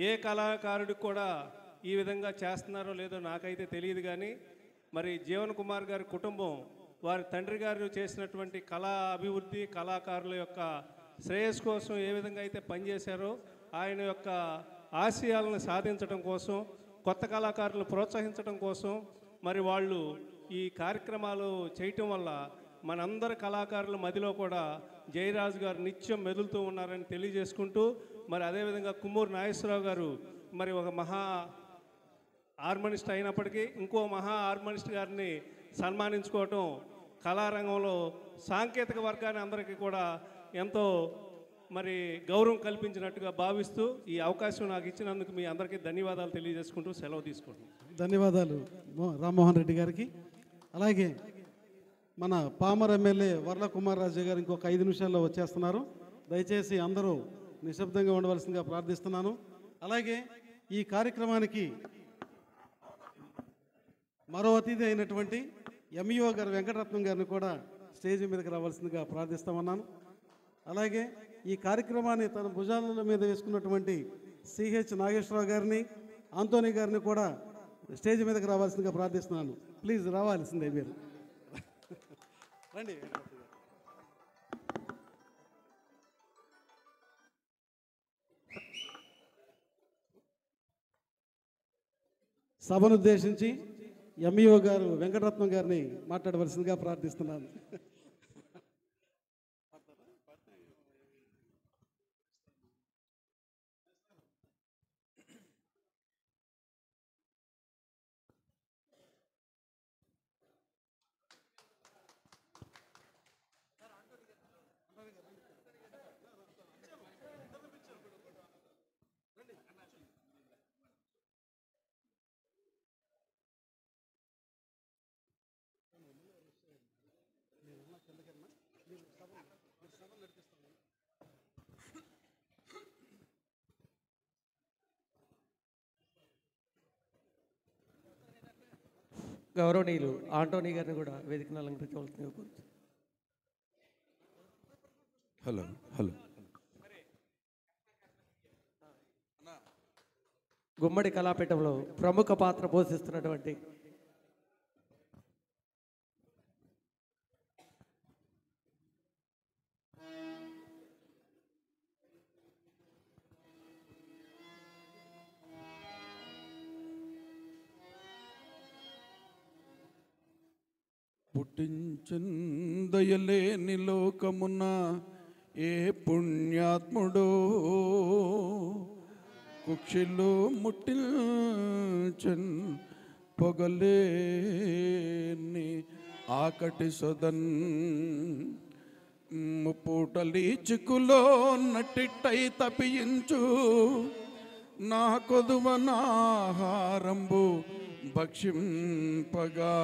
ఏ కళాకారుడికి కూడా ఈ విధంగా చేస్తున్నారో లేదో నాకైతే తెలియదు, కానీ మరి జీవన్ కుమార్ గారి కుటుంబం వారి తండ్రి గారు చేసినటువంటి కళా అభివృద్ధి, కళాకారుల యొక్క శ్రేయస్సు కోసం ఏ విధంగా అయితే పనిచేశారో ఆయన యొక్క ఆశయాలను సాధించడం కోసం, కొత్త కళాకారులను ప్రోత్సహించడం కోసం మరి వాళ్ళు ఈ కార్యక్రమాలు చేయటం వల్ల మనందరి కళాకారుల మధ్యలో కూడా జయరాజు గారు నిత్యం మెదులుతూ ఉన్నారని తెలియజేసుకుంటూ, మరి అదేవిధంగా కుమ్మూరు నాగేశ్వరరావు గారు మరి ఒక మహా హార్మోనిస్ట్ అయినప్పటికీ ఇంకో మహా హార్మోనిస్ట్ గారిని సన్మానించుకోవటం కళారంగంలో సాంకేతిక వర్గాన్ని అందరికీ కూడా ఎంతో మరి గౌరవం కల్పించినట్టుగా భావిస్తూ ఈ అవకాశం నాకు ఇచ్చినందుకు మీ అందరికీ ధన్యవాదాలు తెలియజేసుకుంటూ సెలవు తీసుకుంటున్నాను. ధన్యవాదాలు రామ్మోహన్ రెడ్డి గారికి. అలాగే మన పామర్ ఎమ్మెల్యే వర్ల కుమార్ రాజు గారు ఇంకొక 5 నిమిషాల్లో వచ్చేస్తున్నారు. దయచేసి అందరూ నిశ్శబ్దంగా ఉండవలసిందిగా ప్రార్థిస్తున్నాను. అలాగే ఈ కార్యక్రమానికి మరో అతిథి అయినటువంటి ఎంఈఓ గారు వెంకటరత్నం గారిని కూడా స్టేజ్ మీదకి రావాల్సిందిగా ప్రార్థిస్తామన్నాను. అలాగే ఈ కార్యక్రమాన్ని తన భుజాల మీద వేసుకున్నటువంటి సిహెచ్ నాగేశ్వరరావు గారిని, ఆంటోనీ గారిని కూడా స్టేజ్ మీదకి రావాల్సిందిగా ప్రార్థిస్తున్నాను. ప్లీజ్ రావాల్సిందే మీరు రండి. సభను ఉద్దేశించి ఎంఈఓ గారు వెంకటరత్నం గారిని మాట్లాడవలసిందిగా ప్రార్థిస్తున్నాను. గౌరవనీయులు ఆంటోనీ గారిని కూడా వేదికను అలంకరించవలసిందిగా కోరుతున్నాను. హలో హలో గుమ్మడి కళాపీఠంలో ప్రముఖ పాత్ర పోషిస్తున్నటువంటి పుట్టించందయలేని లోకమున ఏ పుణ్యాత్ముడో కుక్షిలో ముట్టించన్ పొగలేని ఆకటి సొదన్ ముప్పూటలి చిక్కులో నట్టిట్టై తప్పించు నా కొదువనాహారంబు భక్షింపగా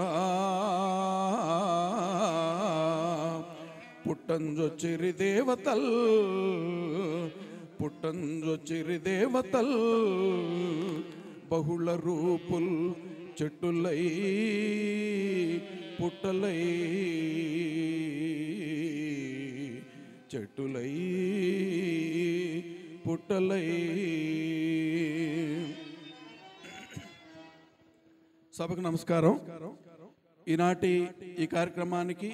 పుట్టంజొచ్చిరి దేవతల్ పుట్టంజొచ్చిరి దేవతల్ బహుళ రూపుల్ చెట్టులై పుట్టలై చెట్టులై పుట్టలై. సభకు నమస్కారం. ఈనాటి ఈ కార్యక్రమానికి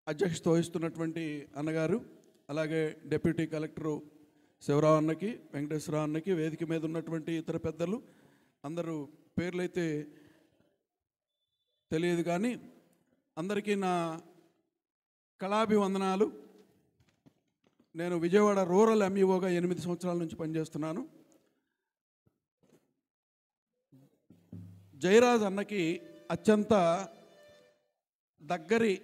అధ్యక్షత వహిస్తున్నటువంటి అన్నగారు, అలాగే డిప్యూటీ కలెక్టరు శివరావు అన్నకి, వెంకటేశ్వరరావు అన్నకి, వేదిక మీద ఉన్నటువంటి ఇతర పెద్దలు అందరూ పేర్లైతే తెలియదు కానీ అందరికీ నా కళాభివందనాలు. నేను విజయవాడ రూరల్ ఎంఈఓగా 8 సంవత్సరాల నుంచి పనిచేస్తున్నాను. జయరాజ్ అన్నకి అత్యంత దగ్గరి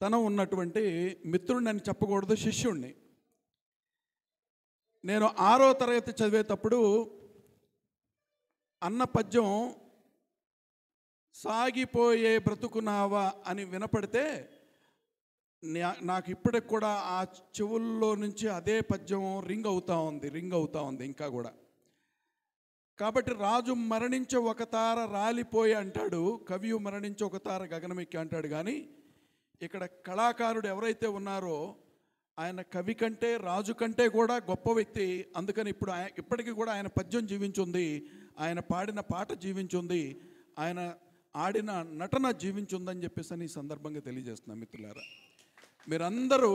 తనం ఉన్నటువంటి మిత్రుడిని అని చెప్పకూడదు, శిష్యుణ్ణి. నేను 6వ తరగతి చదివేటప్పుడు అన్న పద్యం సాగిపోయే బ్రతుకునావా అని వినపడితే నాకు ఇప్పటికి కూడా ఆ చెవుల్లో నుంచి అదే పద్యం రింగ్ అవుతూ ఉంది ఇంకా కూడా. కాబట్టి రాజు మరణించే ఒక తార రాలిపోయి అంటాడు, కవియు మరణించే ఒక తార గగనమెక్కి అంటాడు. కానీ ఇక్కడ కళాకారుడు ఎవరైతే ఉన్నారో ఆయన కవి కంటే రాజు కంటే కూడా గొప్ప వ్యక్తి. అందుకని ఇప్పటికీ కూడా ఆయన పద్యం జీవించుంది, ఆయన పాడిన పాట జీవించుంది, ఆయన ఆడిన నటన జీవించుందని చెప్పేసి ఈ సందర్భంగా తెలియజేస్తున్నాను మిత్రులారా. మీరందరూ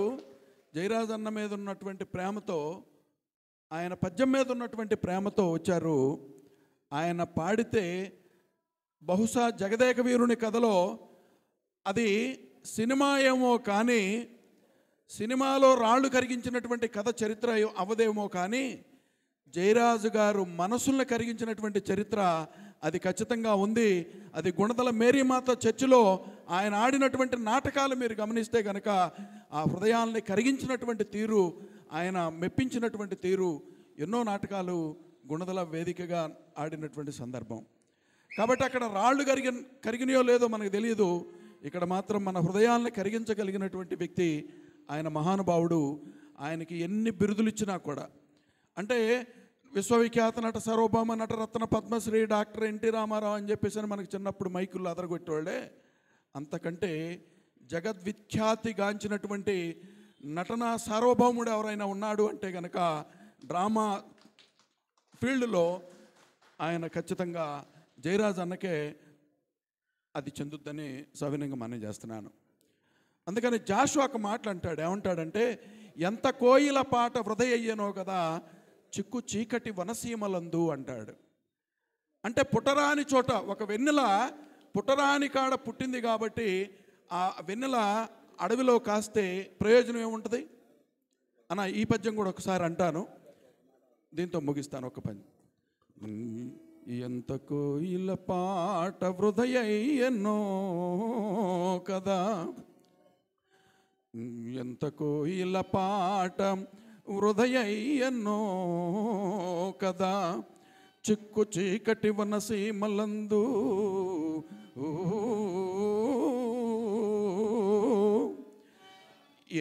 జయరాజ్ అన్న మీద ఉన్నటువంటి ప్రేమతో, ఆయన పద్యం మీద ఉన్నటువంటి ప్రేమతో వచ్చారు. ఆయన పాడితే బహుశా జగదేక వీరుని కథలో అది సినిమా ఏమో కానీ, సినిమాలో రాళ్ళు కరిగించినటువంటి కథ చరిత్ర అవదేమో కానీ, జయరాజు గారు మనసుల్ని కరిగించినటువంటి చరిత్ర అది ఖచ్చితంగా ఉంది. అది గుణదల మేరీమాత చర్చిలో ఆయన ఆడినటువంటి నాటకాలు మీరు గమనిస్తే కనుక ఆ హృదయాల్ని కరిగించినటువంటి తీరు, ఆయన మెప్పించినటువంటి తీరు, ఎన్నో నాటకాలు గుణదల వేదికగా ఆడినటువంటి సందర్భం. కాబట్టి అక్కడ రాళ్ళు కరిగినాయో లేదో మనకు తెలియదు, ఇక్కడ మాత్రం మన హృదయాల్ని కరిగించగలిగినటువంటి వ్యక్తి ఆయన మహానుభావుడు. ఆయనకి ఎన్ని బిరుదులు ఇచ్చినా కూడా, అంటే విశ్వవిఖ్యాత నట సార్వభౌమ నటరత్న పద్మశ్రీ డాక్టర్ ఎన్టీ రామారావు అని చెప్పేసి మనకు చిన్నప్పుడు మైకుల్లో అదరగొట్టేవాళ్ళే, అంతకంటే జగద్విఖ్యాతిగాంచినటువంటి నటనా సార్వభౌముడు ఎవరైనా ఉన్నాడు అంటే కనుక డ్రామా ఫీల్డ్లో ఆయన ఖచ్చితంగా జయరాజ్ అన్నకే అది చెందుద్దని సవినంగా మనం చేస్తున్నాను. అందుకని జాషువా ఒక మాటలు అంటాడు, ఏమంటాడంటే, ఎంత కోయిల పాట హృదయ అయ్యనో కదా చిక్కు చీకటి వనసీమలందు అంటాడు. అంటే పుట్టరాని చోట ఒక వెన్నెల పుట్టరాని కాడ పుట్టింది కాబట్టి ఆ వెన్నెల అడవిలో కాస్తే ప్రయోజనం ఏముంటుంది అన్న. ఈ పద్యం కూడా ఒకసారి అంటాను, దీంతో ముగిస్తాను. ఒక పద్యం. ఎంత కోయిల పాట హృదయ అయ్యనో కదా, ఎంత కోయిల పాట హృదయ అయ్యనో కదా, చిక్కు చీకటి వనసీమలందు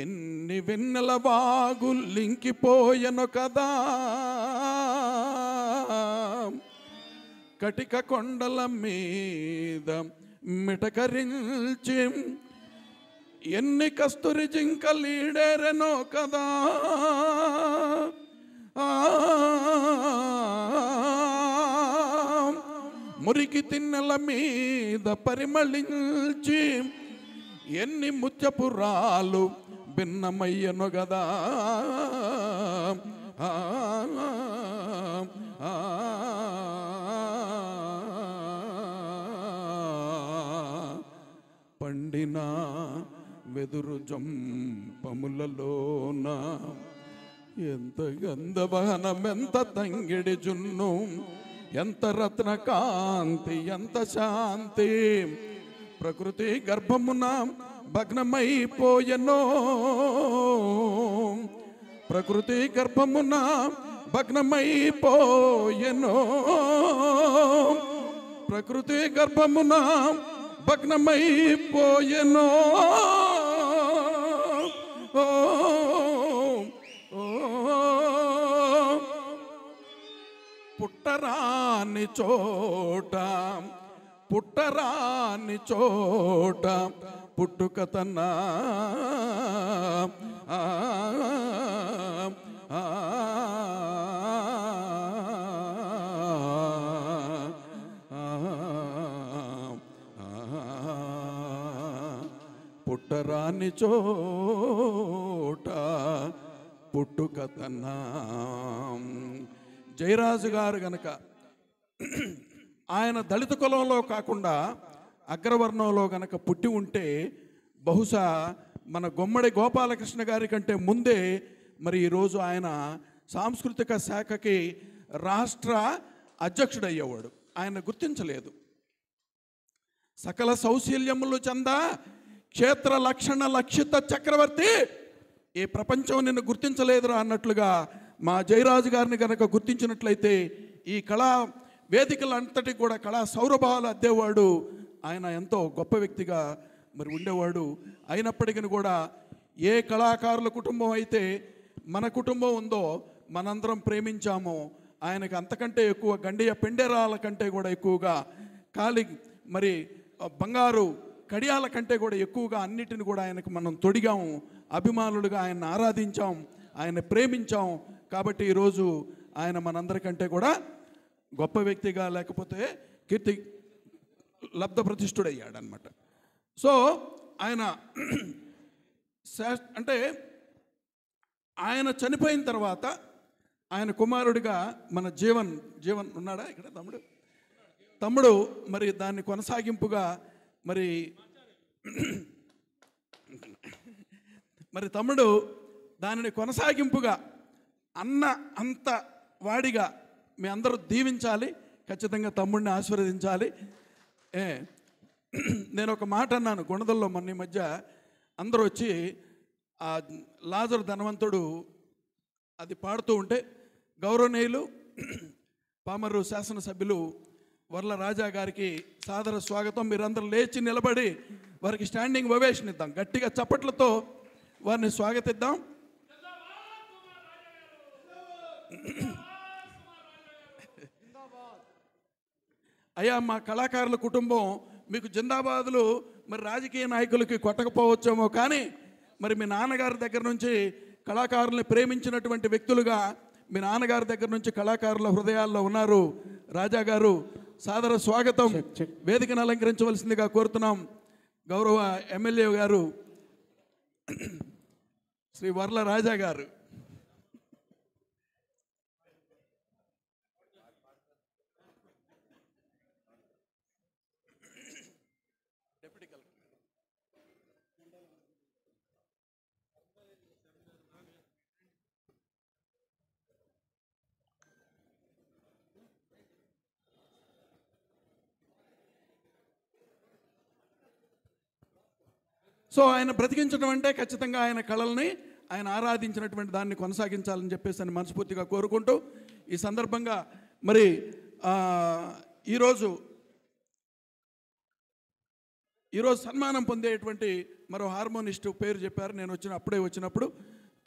ఎన్ని వెన్నెల వాగులింకిపోయెను కదా, కటిక కొండల మీద మిటకరించి ఎన్ని కస్తూరి జింకలీడేరెనో కదా, మురికి తిన్నెల మీద పరిమళించి ఎన్ని ముత్యపురాలు భిన్నమయ్యను గదా, పండిన వెదురు జంపములలోన ఎంత గంధవహనం, ఎంత తంగిడి జున్ను, ఎంత రత్నకాంతి, ఎంత శాంతి, ప్రకృతి గర్భమున భగ్నమైపోయెనో, ప్రకృతి గర్భమున భగ్నమైపోయెనో, ప్రకృతి గర్భమున భగ్నమైపోయెనో, పుట్టరాని చోట, పుట్టరాని చోట పుట్టుక తన్నా పుట్టరాని చోట పుట్టుక తన్నా. జయరాజు గారు గనక ఆయన దళిత కులంలో కాకుండా అగ్రవర్ణంలో గనక పుట్టి ఉంటే బహుశా మన గుమ్మడి గోపాలకృష్ణ గారి కంటే ముందే మరి ఈరోజు ఆయన సాంస్కృతిక శాఖకి రాష్ట్ర అధ్యక్షుడయ్యేవాడు. ఆయన గుర్తించలేదు. సకల సౌశీల్యములు చంద క్షేత్ర లక్షణ లక్షిత చక్రవర్తి, ఈ ప్రపంచం నిన్ను గుర్తించలేదురా అన్నట్లుగా మా జయరాజు గారిని కనుక గుర్తించినట్లయితే ఈ కళా వేదికలంతటి కూడా కళా సౌరభాలు అద్దేవాడు. ఆయన ఎంతో గొప్ప వ్యక్తిగా మరి ఉండేవాడు. అయినప్పటికీ కూడా ఏ కళాకారుల కుటుంబం అయితే మన కుటుంబం ఉందో, మనందరం ప్రేమించామో, ఆయనకు అంతకంటే ఎక్కువ గండియ పెండేరాల కంటే కూడా ఎక్కువగా, కాలి మరి బంగారు కడియాల కంటే కూడా ఎక్కువగా అన్నిటిని కూడా ఆయనకు మనం తొడిగాము, అభిమానులుగా ఆయన ఆరాధించాం, ఆయన ప్రేమించాం. కాబట్టి ఈరోజు ఆయన మనందరికంటే కూడా గొప్ప వ్యక్తిగా, లేకపోతే లబ్ధప్రతిష్ఠుడయ్యాడనమాట. సో ఆయన అంటే ఆయన చనిపోయిన తర్వాత ఆయన కుమారుడిగా మన జీవన్ ఉన్నాడా ఇక్కడ తమ్ముడు మరి దాన్ని కొనసాగింపుగా మరి తమ్ముడు దానిని కొనసాగింపుగా అంత వాడిగా మీ అందరూ దీవించాలి, ఖచ్చితంగా తమ్ముడిని ఆశీర్వదించాలి. నేను ఒక మాట అన్నాను గుణదల్లో మొన్న ఈ మధ్య, అందరూ వచ్చి ఆ లాజరు ధనవంతుడు అది పాడుతూ ఉంటే గౌరవనీయులు పామర్రు శాసనసభ్యులు వర్ల రాజా గారికి సాదర స్వాగతం. మీరందరూ లేచి నిలబడి వారికి స్టాండింగ్ ఓవేషన్ ఇద్దాం, గట్టిగా చప్పట్లతో వారిని స్వాగతిద్దాం. అయ్యా, మా కళాకారుల కుటుంబం మీకు జిందాబాదులు మరి రాజకీయ నాయకులకి కొట్టకపోవచ్చేమో, కానీ మరి మీ నాన్నగారి దగ్గర నుంచి కళాకారుల్ని ప్రేమించినటువంటి వ్యక్తులుగా మీ నాన్నగారి దగ్గర నుంచి కళాకారుల హృదయాల్లో ఉన్నారు. రాజా గారు సాదర స్వాగతం. వేదికను అలంకరించవలసిందిగా కోరుతున్నాం. గౌరవ ఎమ్మెల్యే గారు శ్రీ వర్ల రాజా గారు. సో ఆయన బ్రతికించడం అంటే ఖచ్చితంగా ఆయన కళల్ని ఆయన ఆరాధించినటువంటి దాన్ని కొనసాగించాలని చెప్పేసి అని మనస్ఫూర్తిగా కోరుకుంటూ ఈ సందర్భంగా మరి ఈరోజు సన్మానం పొందేటువంటి మరో హార్మోనిస్టు పేరు చెప్పారు నేను అప్పుడే వచ్చినప్పుడు,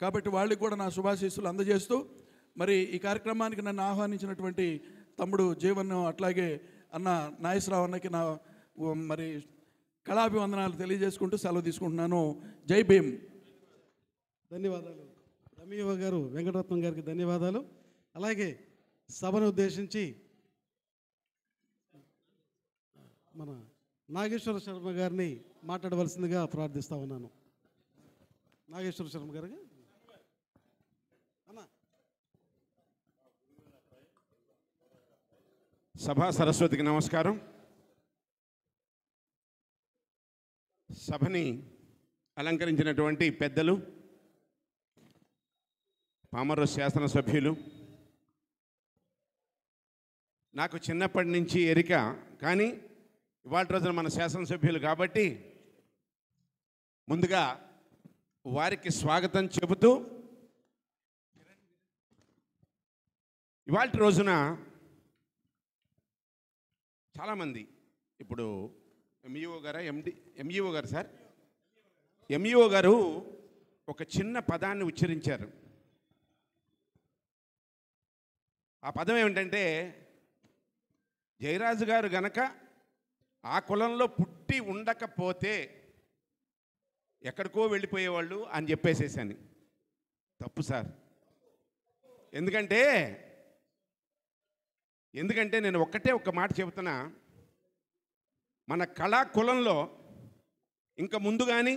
కాబట్టి వాళ్ళకి కూడా నా శుభాశీస్సులు అందజేస్తూ మరి ఈ కార్యక్రమానికి నన్ను ఆహ్వానించినటువంటి తమ్ముడు జీవన్, అట్లాగే అన్న నాగేశ్వరరావు అన్నకి నా మరి కళాభివందనాలు తెలియజేసుకుంటూ సెలవు తీసుకుంటున్నాను. జై భీమ్. ధన్యవాదాలు రమీవ గారు, వెంకటరత్నం గారికి ధన్యవాదాలు. అలాగే సభను ఉద్దేశించి మన నాగేశ్వర శర్మ గారిని మాట్లాడవలసిందిగా ప్రార్థిస్తా ఉన్నాను. నాగేశ్వర శర్మ గారికి సభా సరస్వతికి నమస్కారం. సభని అలంకరించినటువంటి పెద్దలు, పామర్రు శాసనసభ్యులు, నాకు చిన్నప్పటి నుంచి ఎరిక, కానీ ఇవాళ రోజున మన శాసనసభ్యులు కాబట్టి ముందుగా వారికి స్వాగతం చెబుతూ ఇవాళ రోజున చాలామంది ఇప్పుడు ఎంఈఓ గారు సార్ ఎంఈఓ గారు ఒక చిన్న పదాన్ని ఉచ్చరించారు. ఆ పదం ఏమిటంటే, జయరాజు గారు గనక ఆ కులంలో పుట్టి ఉండకపోతే ఎక్కడికో వెళ్ళిపోయేవాళ్ళు అని చెప్పేసేసాను. తప్పు సార్. ఎందుకంటే నేను ఒక్క మాట చెబుతున్నా, మన కళా కులంలో ఇంకా ముందు కానీ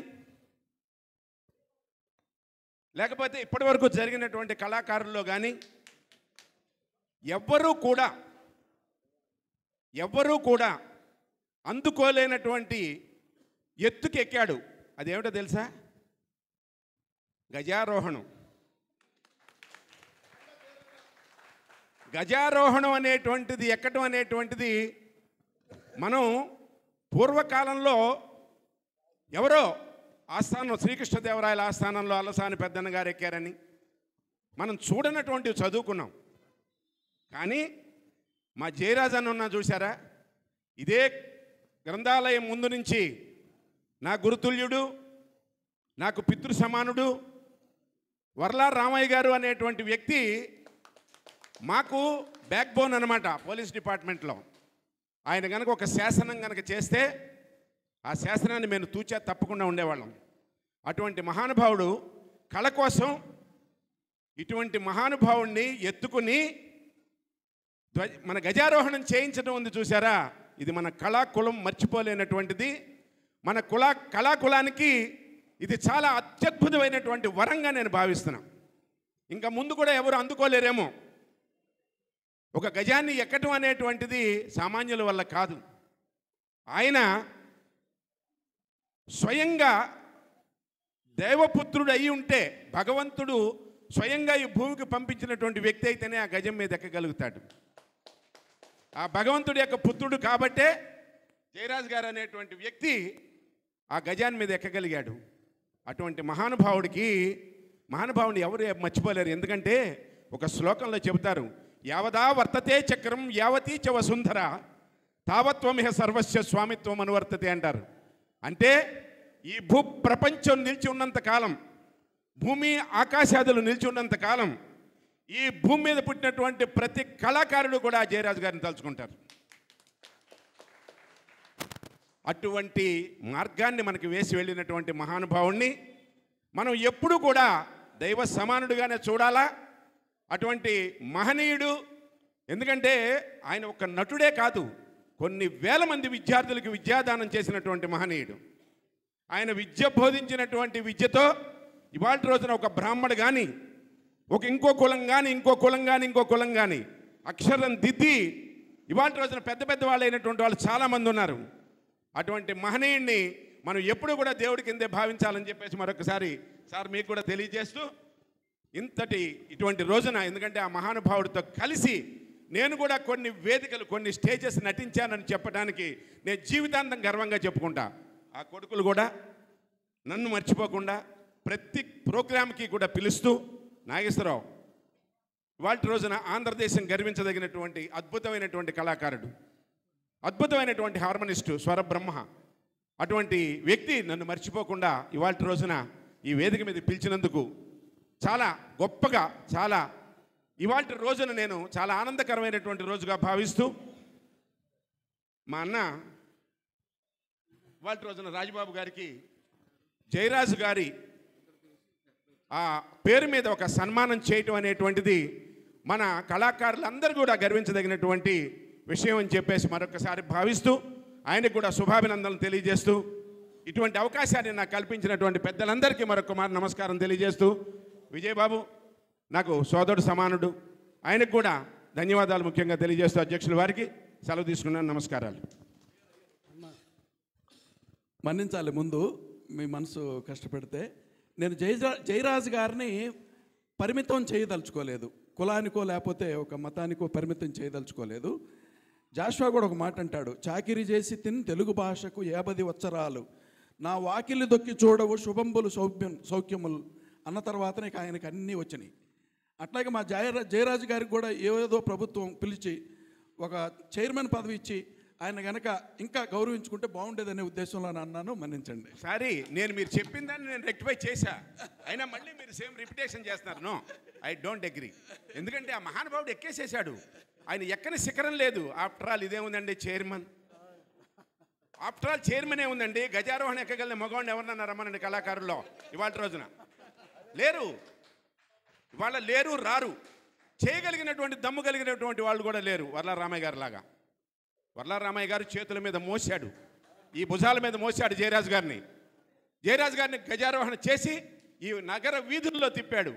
లేకపోతే ఇప్పటివరకు జరిగినటువంటి కళాకారుల్లో కానీ ఎవ్వరూ కూడా అందుకోలేనటువంటి ఎత్తుకి ఎక్కాడు. అదేమిటో తెలుసా? గజారోహణం. గజారోహణం అనేటువంటిది, ఎక్కడం అనేటువంటిది మనం పూర్వకాలంలో ఎవరో ఆస్థానం, శ్రీకృష్ణదేవరాయల ఆస్థానంలో అలసాని పెద్దన్న గారు ఎక్కారని మనం చూడనటువంటివి చదువుకున్నాం. కానీ మా జయరాజన్ ఉన్నా చూసారా, ఇదే గ్రంథాలయం ముందు నుంచి నా గురుతుల్యుడు, నాకు పితృ సమానుడు వర్లా రామయ్య గారు అనేటువంటి వ్యక్తి మాకు బ్యాక్ బోన్ అనమాట పోలీస్ డిపార్ట్మెంట్లో. ఆయన కనుక ఒక శాసనం కనుక చేస్తే ఆ శాసనాన్ని మేము తూచా తప్పకుండా ఉండేవాళ్ళం. అటువంటి మహానుభావుడు కళ కోసం ఇటువంటి మహానుభావుడిని ఎత్తుకుని మన గజారోహణం చేయించడం ఉంది చూసారా, ఇది మన కళాకులం మర్చిపోలేనటువంటిది. మన కళాకులానికి ఇది చాలా అత్యద్భుతమైనటువంటి వరంగా నేను భావిస్తున్నాను. ఇంకా ముందు కూడా ఎవరు అందుకోలేరేమో. ఒక గజాన్ని ఎక్కటం అనేటువంటిది సామాన్యుల వల్ల కాదు. ఆయన స్వయంగా దేవపుత్రుడు అయి ఉంటే, భగవంతుడు స్వయంగా ఈ భూమికి పంపించినటువంటి వ్యక్తి అయితేనే ఆ గజం మీద ఎక్కగలుగుతాడు. ఆ భగవంతుడి యొక్క పుత్రుడు కాబట్టే జయరాజ్ గారు అనేటువంటి వ్యక్తి ఆ గజాన్ని మీద ఎక్కగలిగాడు. అటువంటి మహానుభావుని ఎవరు మర్చిపోలేరు. ఎందుకంటే ఒక శ్లోకంలో చెబుతారు, యావదా వర్తతే చక్రం యావతీ చ వసుంధర తావత్వమిహ సర్వస్య స్వామిత్వం అనువర్తతే అంటారు. అంటే ఈ ప్రపంచం నిలిచి ఉన్నంత కాలం, భూమి ఆకాశాదులు నిలిచి ఉన్నంత కాలం ఈ భూమి మీద పుట్టినటువంటి ప్రతి కళాకారుడు కూడా జయరాజు గారిని తలుచుకుంటారు. అటువంటి మార్గాన్ని మనకి వేసి వెళ్ళినటువంటి మహానుభావుణ్ణి మనం ఎప్పుడూ కూడా దైవ సమానుడిగానే చూడాలా. అటువంటి మహనీయుడు, ఎందుకంటే ఆయన ఒక నటుడే కాదు, కొన్ని వేల మంది విద్యార్థులకు విద్యాదానం చేసినటువంటి మహనీయుడు. ఆయన విద్య బోధించినటువంటి విద్యతో ఇవాళ రోజున ఒక బ్రాహ్మడు కానీ, ఇంకో కులం కానీ అక్షరం దిద్ది ఇవాళ రోజున పెద్ద వాళ్ళు అయినటువంటి వాళ్ళు చాలామంది ఉన్నారు. అటువంటి మహనీయుడిని మనం ఎప్పుడు కూడా దేవుడి కిందే భావించాలని చెప్పేసి మరొకసారి సార్ మీకు కూడా తెలియజేస్తూ, ఇటువంటి రోజున, ఎందుకంటే ఆ మహానుభావుడితో కలిసి నేను కూడా కొన్ని వేదికలు, కొన్ని స్టేజెస్ నటించానని చెప్పడానికి నేను జీవితాంతం గర్వంగా చెప్పుకుంటా. ఆ కొడుకులు కూడా నన్ను మర్చిపోకుండా ప్రతి ప్రోగ్రామ్కి కూడా పిలుస్తూ, నాగేశ్వరరావు ఇవాళ రోజున ఆంధ్రదేశం గర్వించదగినటువంటి అద్భుతమైనటువంటి కళాకారుడు, అద్భుతమైనటువంటి హార్మోనిస్టు, స్వరబ్రహ్మ. అటువంటి వ్యక్తి నన్ను మర్చిపోకుండా ఇవాళ రోజున ఈ వేదిక మీద పిలిచినందుకు చాలా గొప్పగా, ఇవాళ రోజున నేను చాలా ఆనందకరమైనటువంటి రోజుగా భావిస్తూ, మా అన్న ఇవాళ రోజున రాజబాబు గారికి జయరాజు గారి ఆ పేరు మీద ఒక సన్మానం చేయటం అనేటువంటిది మన కళాకారులందరూ కూడా గర్వించదగినటువంటి విషయం అని చెప్పేసి మరొకసారి భావిస్తూ, ఆయనకు కూడా శుభాభినందనలు తెలియజేస్తూ, ఇటువంటి అవకాశాన్ని నాకు కల్పించినటువంటి పెద్దలందరికీ మరొక నమస్కారం తెలియజేస్తూ, విజయబాబు నాకు సోదరుడు సమానుడు, ఆయనకు కూడా ధన్యవాదాలు ముఖ్యంగా తెలియజేస్తూ అధ్యక్షుల వారికి సెలవు తీసుకున్నాను. నమస్కారాలు. మన్నించాలి, ముందు మీ మనసు కష్టపెడితే నేను జయరాజు గారిని పరిమితం చేయదలుచుకోలేదు, కులానికో లేకపోతే ఒక మతానికో పరిమితం చేయదలుచుకోలేదు. జాషువా కూడా ఒక మాట అంటాడు, చాకిరి చేసి తిని తెలుగు భాషకు 50 వత్సరాలు, నా వాకిలి దొక్కి చూడవు శుభంబులు సౌఖ్యములు అన్న తర్వాతనే ఆయనకు అన్నీ వచ్చినాయి. అట్లాగే మా జయరాజు గారికి కూడా ఏదో ప్రభుత్వం పిలిచి ఒక చైర్మన్ పదవి ఇచ్చి ఆయన కనుక ఇంకా గౌరవించుకుంటే బాగుండేదనే ఉద్దేశంలో అన్నాను, మన్నించండి. సారీ, మీరు చెప్పిందని నేను రెక్టిఫై చేశా, అయినా మళ్ళీ మీరు సేమ్ రిపిటేషన్ చేస్తున్నారు. No, I don't agree. ఎందుకంటే ఆ మహానుభావుడు ఎక్కేసేసాడు, ఆయన ఎక్కని శిఖరం లేదు. ఆఫ్టర్ ఆల్ ఇదేముందండి, చైర్మన్. ఆఫ్టర్ ఆల్ చైర్మనే ఉందండి. గజారోహణ ఎక్కగలిగిన మగవాడిని ఎవరన్నా రమ్మనండి కళాకారుల్లో ఇవాళ రోజున లేరు. ఇవాళ లేరు, రారు. చేయగలిగినటువంటి దమ్ము కలిగినటువంటి వాళ్ళు కూడా లేరు. వర్లారామయ్య గారు లాగా. వర్లారామయ్య గారు చేతుల మీద మోసాడు, ఈ భుజాల మీద మోసాడు జయరాజు గారిని. జయరాజు గారిని గజారోహణ చేసి ఈ నగర వీధుల్లో తిప్పాడు.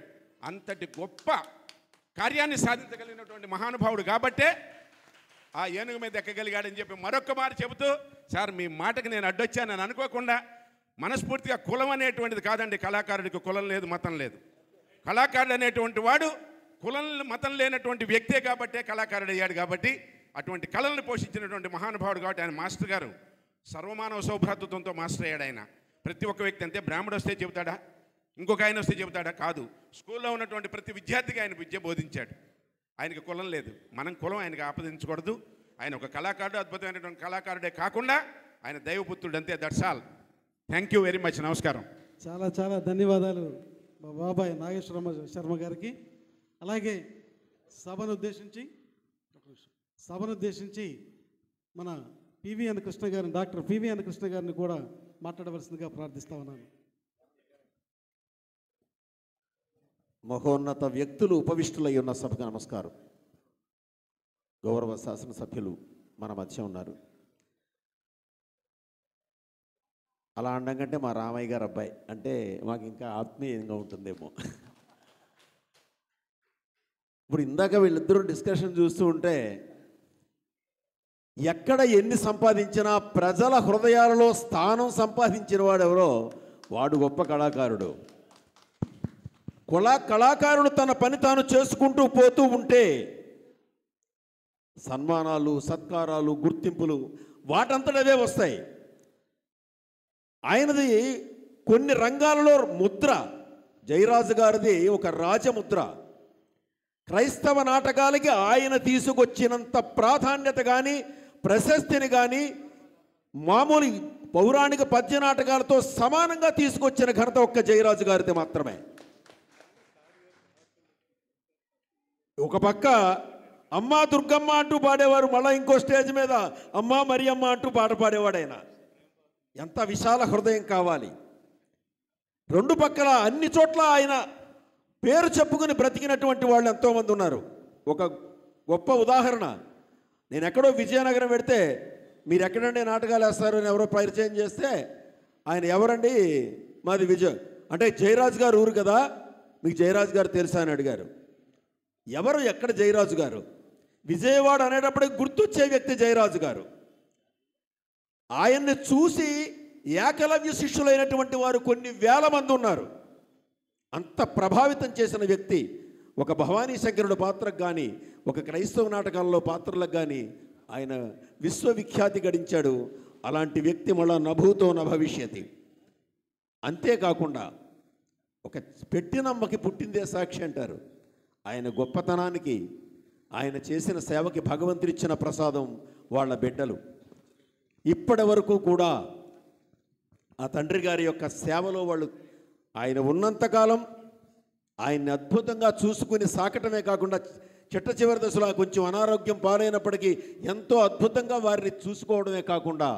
అంతటి గొప్ప కార్యాన్ని సాధించగలిగినటువంటి మహానుభావుడు కాబట్టే ఆ ఏనుగు మీద ఎక్కగలిగాడని చెప్పి మరొక్క మాట చెబుతూ, సార్ మీ మాటకు నేను అడ్డొచ్చానని అనుకోకుండా మనస్ఫూర్తిగా కులం అనేటువంటిది కాదండి. కళాకారుడికి కులం లేదు, మతం లేదు. కళాకారుడు అనేటువంటి వాడు కులం మతం లేనటువంటి వ్యక్తే కాబట్టే కళాకారుడు అయ్యాడు. కాబట్టి అటువంటి కళలను పోషించినటువంటి మహానుభావుడు కాబట్టి ఆయన మాస్టర్ గారు సర్వమానవ సౌభ్రాతృత్వంతో మాస్టర్ అయ్యాడు. ఆయన ప్రతి ఒక్క వ్యక్తి అంతే. బ్రాహ్మడు వస్తే చెబుతాడా, ఇంకొక ఆయన వస్తే చెబుతాడా? కాదు. స్కూల్లో ఉన్నటువంటి ప్రతి విద్యార్థికి ఆయన విద్య బోధించాడు. ఆయనకి కులం లేదు, మనం కులం ఆయనకి ఆపాదించకూడదు. ఆయన ఒక కళాకారుడు, అద్భుతమైనటువంటి కళాకారుడే కాకుండా ఆయన దైవపుత్రుడు అంతే. That's all. Thank you very much. నమస్కారం. చాలా ధన్యవాదాలు మా బాబాయ్ నాగేశ్వర శర్మ గారికి. అలాగే సభను ఉద్దేశించి మన పివిఎన్ కృష్ణ గారిని, డాక్టర్ పివిఎన్ కృష్ణ గారిని కూడా మాట్లాడవలసిందిగా ప్రార్థిస్తా ఉన్నాను. మహోన్నత వ్యక్తులు ఉపవిష్టులై ఉన్న సభకు నమస్కారం. గౌరవ శాసనసభ్యులు మన మధ్య ఉన్నారు. అలా అనడం కంటే మా రామయ్య గారు అబ్బాయి అంటే మాకు ఇంకా ఆత్మీయంగా ఉంటుందేమో. ఇప్పుడు ఇందాక వీళ్ళిద్దరూ డిస్కషన్ చూస్తూ ఉంటే ఎక్కడ ఎన్ని సంపాదించినా ప్రజల హృదయాలలో స్థానం సంపాదించిన వాడెవరో వాడు గొప్ప కళాకారుడు. కళాకారుడు తన పని తాను చేసుకుంటూ పోతూ ఉంటే సన్మానాలు, సత్కారాలు, గుర్తింపులు వాటంతటవే వస్తాయి. ఆయనది కొన్ని రంగాలలో ముద్ర, జయరాజు గారిది ఒక రాజముద్ర. క్రైస్తవ నాటకాలకి ఆయన తీసుకొచ్చినంత ప్రాధాన్యత కానీ ప్రశస్తిని కానీ మామూలు పౌరాణిక పద్య నాటకాలతో సమానంగా తీసుకొచ్చిన ఘనత ఒక్క జయరాజు గారిది మాత్రమే. ఒక పక్క అమ్మా దుర్గమ్మ అంటూ పాడేవారు, మళ్ళీ ఇంకో స్టేజ్ మీద అమ్మా మరియమ్మ అంటూ పాట పాడేవాడు ఆయన. ఎంత విశాల హృదయం కావాలి. రెండు పక్కల అన్ని చోట్ల ఆయన పేరు చెప్పుకుని బ్రతికినటువంటి వాళ్ళు ఎంతోమంది ఉన్నారు. ఒక గొప్ప ఉదాహరణ, నేను ఎక్కడో విజయనగరం పెడితే మీరు ఎక్కడండి నాటకాలు వేస్తారు అని ఎవరో పరిచయం చేస్తే ఆయన ఎవరండి, మాది విజయ్ అంటే జయరాజు గారు ఊరు కదా, మీకు జయరాజు గారు తెలుసా అని అడిగారు. ఎవరు, ఎక్కడ జయరాజు గారు? విజయవాడ అనేటప్పటికి గుర్తొచ్చే వ్యక్తి జయరాజు గారు. ఆయన్ని చూసి ఏకలవ్య శిష్యులైనటువంటి వారు కొన్ని వేల మంది ఉన్నారు. అంత ప్రభావితం చేసిన వ్యక్తి. ఒక భవానీ శంకరుడు పాత్రకు కానీ, ఒక క్రైస్తవ నాటకాల్లో పాత్రలకు కానీ ఆయన విశ్వవిఖ్యాతి గడించాడు. అలాంటి వ్యక్తి మళ్ళా నభూతో నభవిష్యతి. అంతేకాకుండా ఒక పెట్టినమ్మకి పుట్టిందే సాక్షి అంటారు. ఆయన గొప్పతనానికి, ఆయన చేసిన సేవకి భగవంతుడిచ్చిన ప్రసాదం వాళ్ళ బిడ్డలు. ఇప్పటి వరకు కూడా ఆ తండ్రి గారి యొక్క సేవలో వాళ్ళు ఆయన ఉన్నంతకాలం ఆయన్ని అద్భుతంగా చూసుకుని సాకటమే కాకుండా చిట్ట చివరి దశలో కొంచెం అనారోగ్యం పాలైనప్పటికీ ఎంతో అద్భుతంగా వారిని చూసుకోవడమే కాకుండా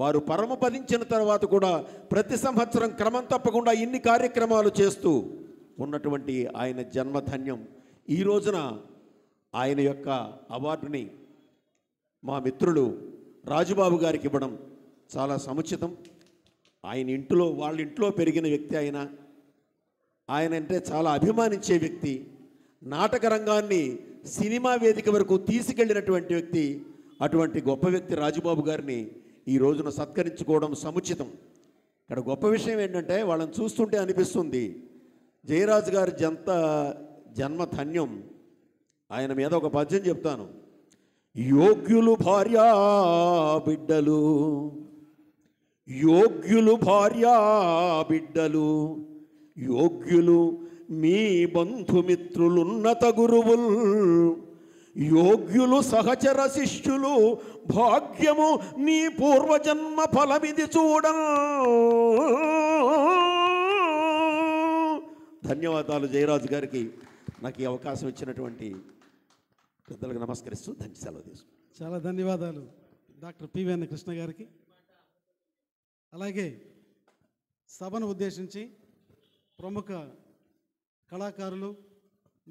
వారు పరమపదించిన తర్వాత కూడా ప్రతి సంవత్సరం క్రమం తప్పకుండా ఇన్ని కార్యక్రమాలు చేస్తూ ఉన్నటువంటి ఆయన జన్మధన్యం. ఈ రోజున ఆయన యొక్క అవార్డుని మా మిత్రులు రాజుబాబు గారికి ఇవ్వడం చాలా సముచితం. ఆయన ఇంట్లో, వాళ్ళ ఇంట్లో పెరిగిన వ్యక్తి ఆయన అంటే చాలా అభిమానించే వ్యక్తి. నాటక రంగాన్ని సినిమా వేదిక వరకు తీసుకెళ్ళినటువంటి వ్యక్తి. అటువంటి గొప్ప వ్యక్తి రాజుబాబు గారిని ఈ రోజున సత్కరించుకోవడం సముచితం. ఇక్కడ గొప్ప విషయం ఏంటంటే వాళ్ళని చూస్తుంటే అనిపిస్తుంది జయరాజు గారి జన్మధన్యం. ఆయన మీద ఒక పద్యం చెప్తాను. యోగ్యులు భార్యా బిడ్డలు, యోగ్యులు భార్యా బిడ్డలు, యోగ్యులు మీ బంధుమిత్రులున్నత గురువుల్, యోగ్యులు సహచర శిష్యులు, భాగ్యము నీ పూర్వజన్మ ఫలమిది చూడ. ధన్యవాదాలు జయరాజు గారికి. నాకు ఈ అవకాశం ఇచ్చినటువంటి పెద్దలకు నమస్కరిస్తూ సెలవు తీసుకుంటాను. చాలా ధన్యవాదాలు డాక్టర్ పివిఎన్ కృష్ణ గారికి. అలాగే సభను ఉద్దేశించి ప్రముఖ కళాకారులు,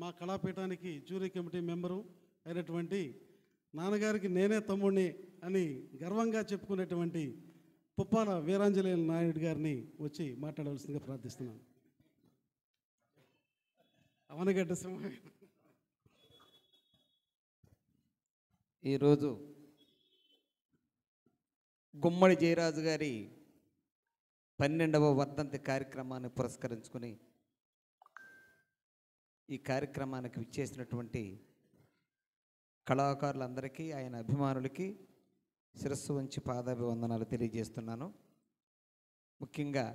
మా కళాపీఠానికి జ్యూరీ కమిటీ మెంబరు అయినటువంటి నాన్నగారికి నేనే తమ్ముడిని అని గర్వంగా చెప్పుకునేటువంటి పుప్పాల వీరాంజనేయులు నాయుడు గారిని వచ్చి మాట్లాడవలసిందిగా ప్రార్థిస్తున్నాను. అవనగడ్డ సింహ. ఈరోజు గుమ్మడి జయరాజు గారి 12వ వర్ధంతి కార్యక్రమాన్ని పురస్కరించుకుని ఈ కార్యక్రమానికి విచ్చేసినటువంటి కళాకారులందరికీ, ఆయన అభిమానులకి శిరస్సు వంచి పాదాభివందనాలు తెలియజేస్తున్నాను. ముఖ్యంగా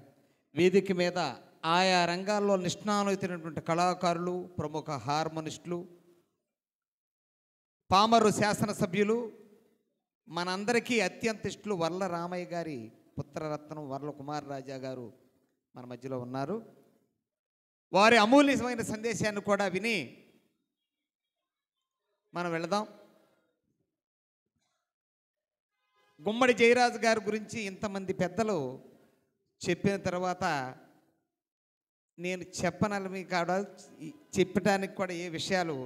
వేదిక మీద ఆయా రంగాల్లో నిష్ణాతులైనటువంటి కళాకారులు, ప్రముఖ హార్మోనిస్టులు, పామరు శాసనసభ్యులు, మనందరికీ అత్యంత ఇష్టలు వర్ల రామయ్య గారి పుత్రరత్నం వర్ల కుమార్ రాజా గారు మన మధ్యలో ఉన్నారు. వారి అమూల్యమైన సందేశాన్ని కూడా విని మనం వెళదాం. గుమ్మడి జయరాజు గారి గురించి ఇంతమంది పెద్దలు చెప్పిన తర్వాత నేను చెప్పనని కాడ చెప్పటానికి కూడా ఏ విషయాలు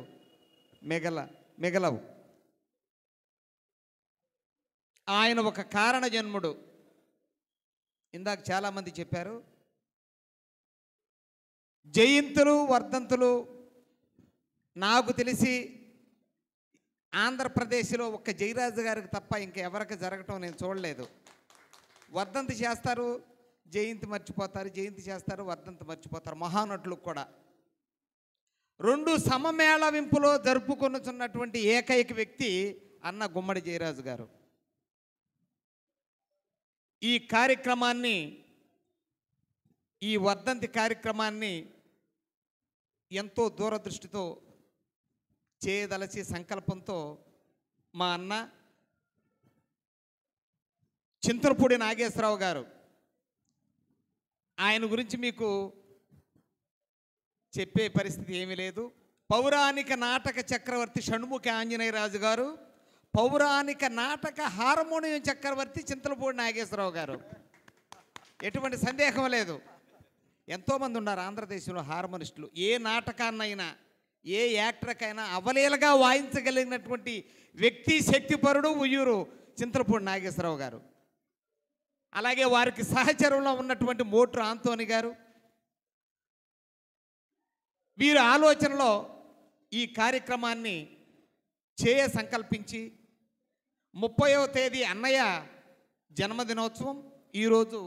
మిగలవు. ఆయన ఒక కారణ జన్ముడు. ఇందాక చాలామంది చెప్పారు, జయంతులు వర్ధంతులు నాకు తెలిసి ఆంధ్రప్రదేశ్లో ఒక్క జయరాజు గారికి తప్ప ఇంకెవరికి జరగటం నేను చూడలేదు. వర్ధంతి చేస్తారు, జయంతి మర్చిపోతారు, జయంతి చేస్తారు, వర్ధంతి మర్చిపోతారు. మహానటులకు కూడా రెండు సమమేళవింపులో జరుపుకొనుచున్నటువంటి ఏకైక వ్యక్తి అన్న గుమ్మడి జయరాజు గారు. ఈ కార్యక్రమాన్ని, ఈ వర్ధంతి కార్యక్రమాన్ని ఎంతో దూరదృష్టితో చేయదలచి సంకల్పంతో మా అన్న చింతలపూడి నాగేశ్వరరావు గారు, ఆయన గురించి మీకు చెప్పే పరిస్థితి ఏమీ లేదు. పౌరాణిక నాటక చక్రవర్తి షణ్ముఖ ఆంజనేయరాజు గారు, పౌరాణిక నాటక హార్మోనియం చక్రవర్తి చింతలపూడి నాగేశ్వరరావు గారు. ఎటువంటి సందేహం లేదు. ఎంతోమంది ఉన్నారు ఆంధ్రదేశంలో హార్మోనిస్టులు. ఏ నాటకాన్నైనా, ఏ యాక్టర్కైనా అవలీలగా వాయించగలిగినటువంటి వ్యక్తి, శక్తిపరుడు, ఉయ్యూరు చింతలపూడి నాగేశ్వరరావు గారు. అలాగే వారికి సహచరంలో ఉన్నటువంటి మోట్రు ఆంతోని గారు. వీరి ఆలోచనలో ఈ కార్యక్రమాన్ని సంకల్పించి 30వ తేదీ అన్నయ్య జన్మదినోత్సవం, ఈరోజు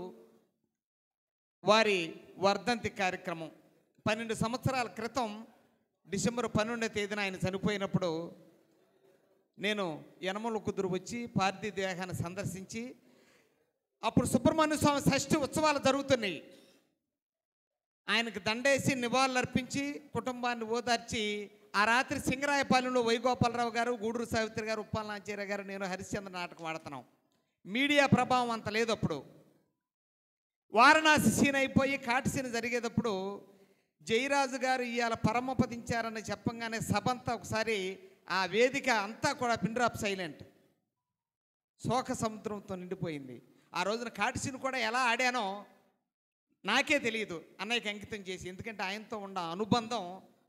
వారి వర్ధంతి కార్యక్రమం. 12 సంవత్సరాల క్రితం డిసెంబర్ 12వ తేదీన ఆయన చనిపోయినప్పుడు నేను యనమల కుదురు వచ్చి పార్థివ దేహాన్ని సందర్శించి, అప్పుడు సుబ్రహ్మణ్య స్వామి షష్ఠి ఉత్సవాలు జరుగుతున్నాయి. ఆయనకు దండేసి నివాళులు అర్పించి కుటుంబాన్ని ఓదార్చి ఆ రాత్రి సింగరాయపాలెంలో వైగోపాలరావు గారు, గూడూరు సావిత్రి గారు, ఉప్పాలనాచార్య గారు, నేను హరిశ్చంద్ర నాటకం ఆడుతున్నాం. మీడియా ప్రభావం అంత లేదు. అప్పుడు వారణాసి సీన్ అయిపోయి కాటి సీన్ జరిగేటప్పుడు జయరాజు గారు ఇవాళ పరమపదించారని చెప్పంగానే సభంతా ఒకసారి ఆ వేదిక అంతా కూడా పిన్ డ్రాప్ సైలెంట్, శోక సముద్రంతో నిండిపోయింది. ఆ రోజున కాటి సీన్ కూడా ఎలా ఆడానో నాకే తెలియదు, అన్నయ్యకి అంకితం చేసి. ఎందుకంటే ఆయనతో ఉన్న అనుబంధం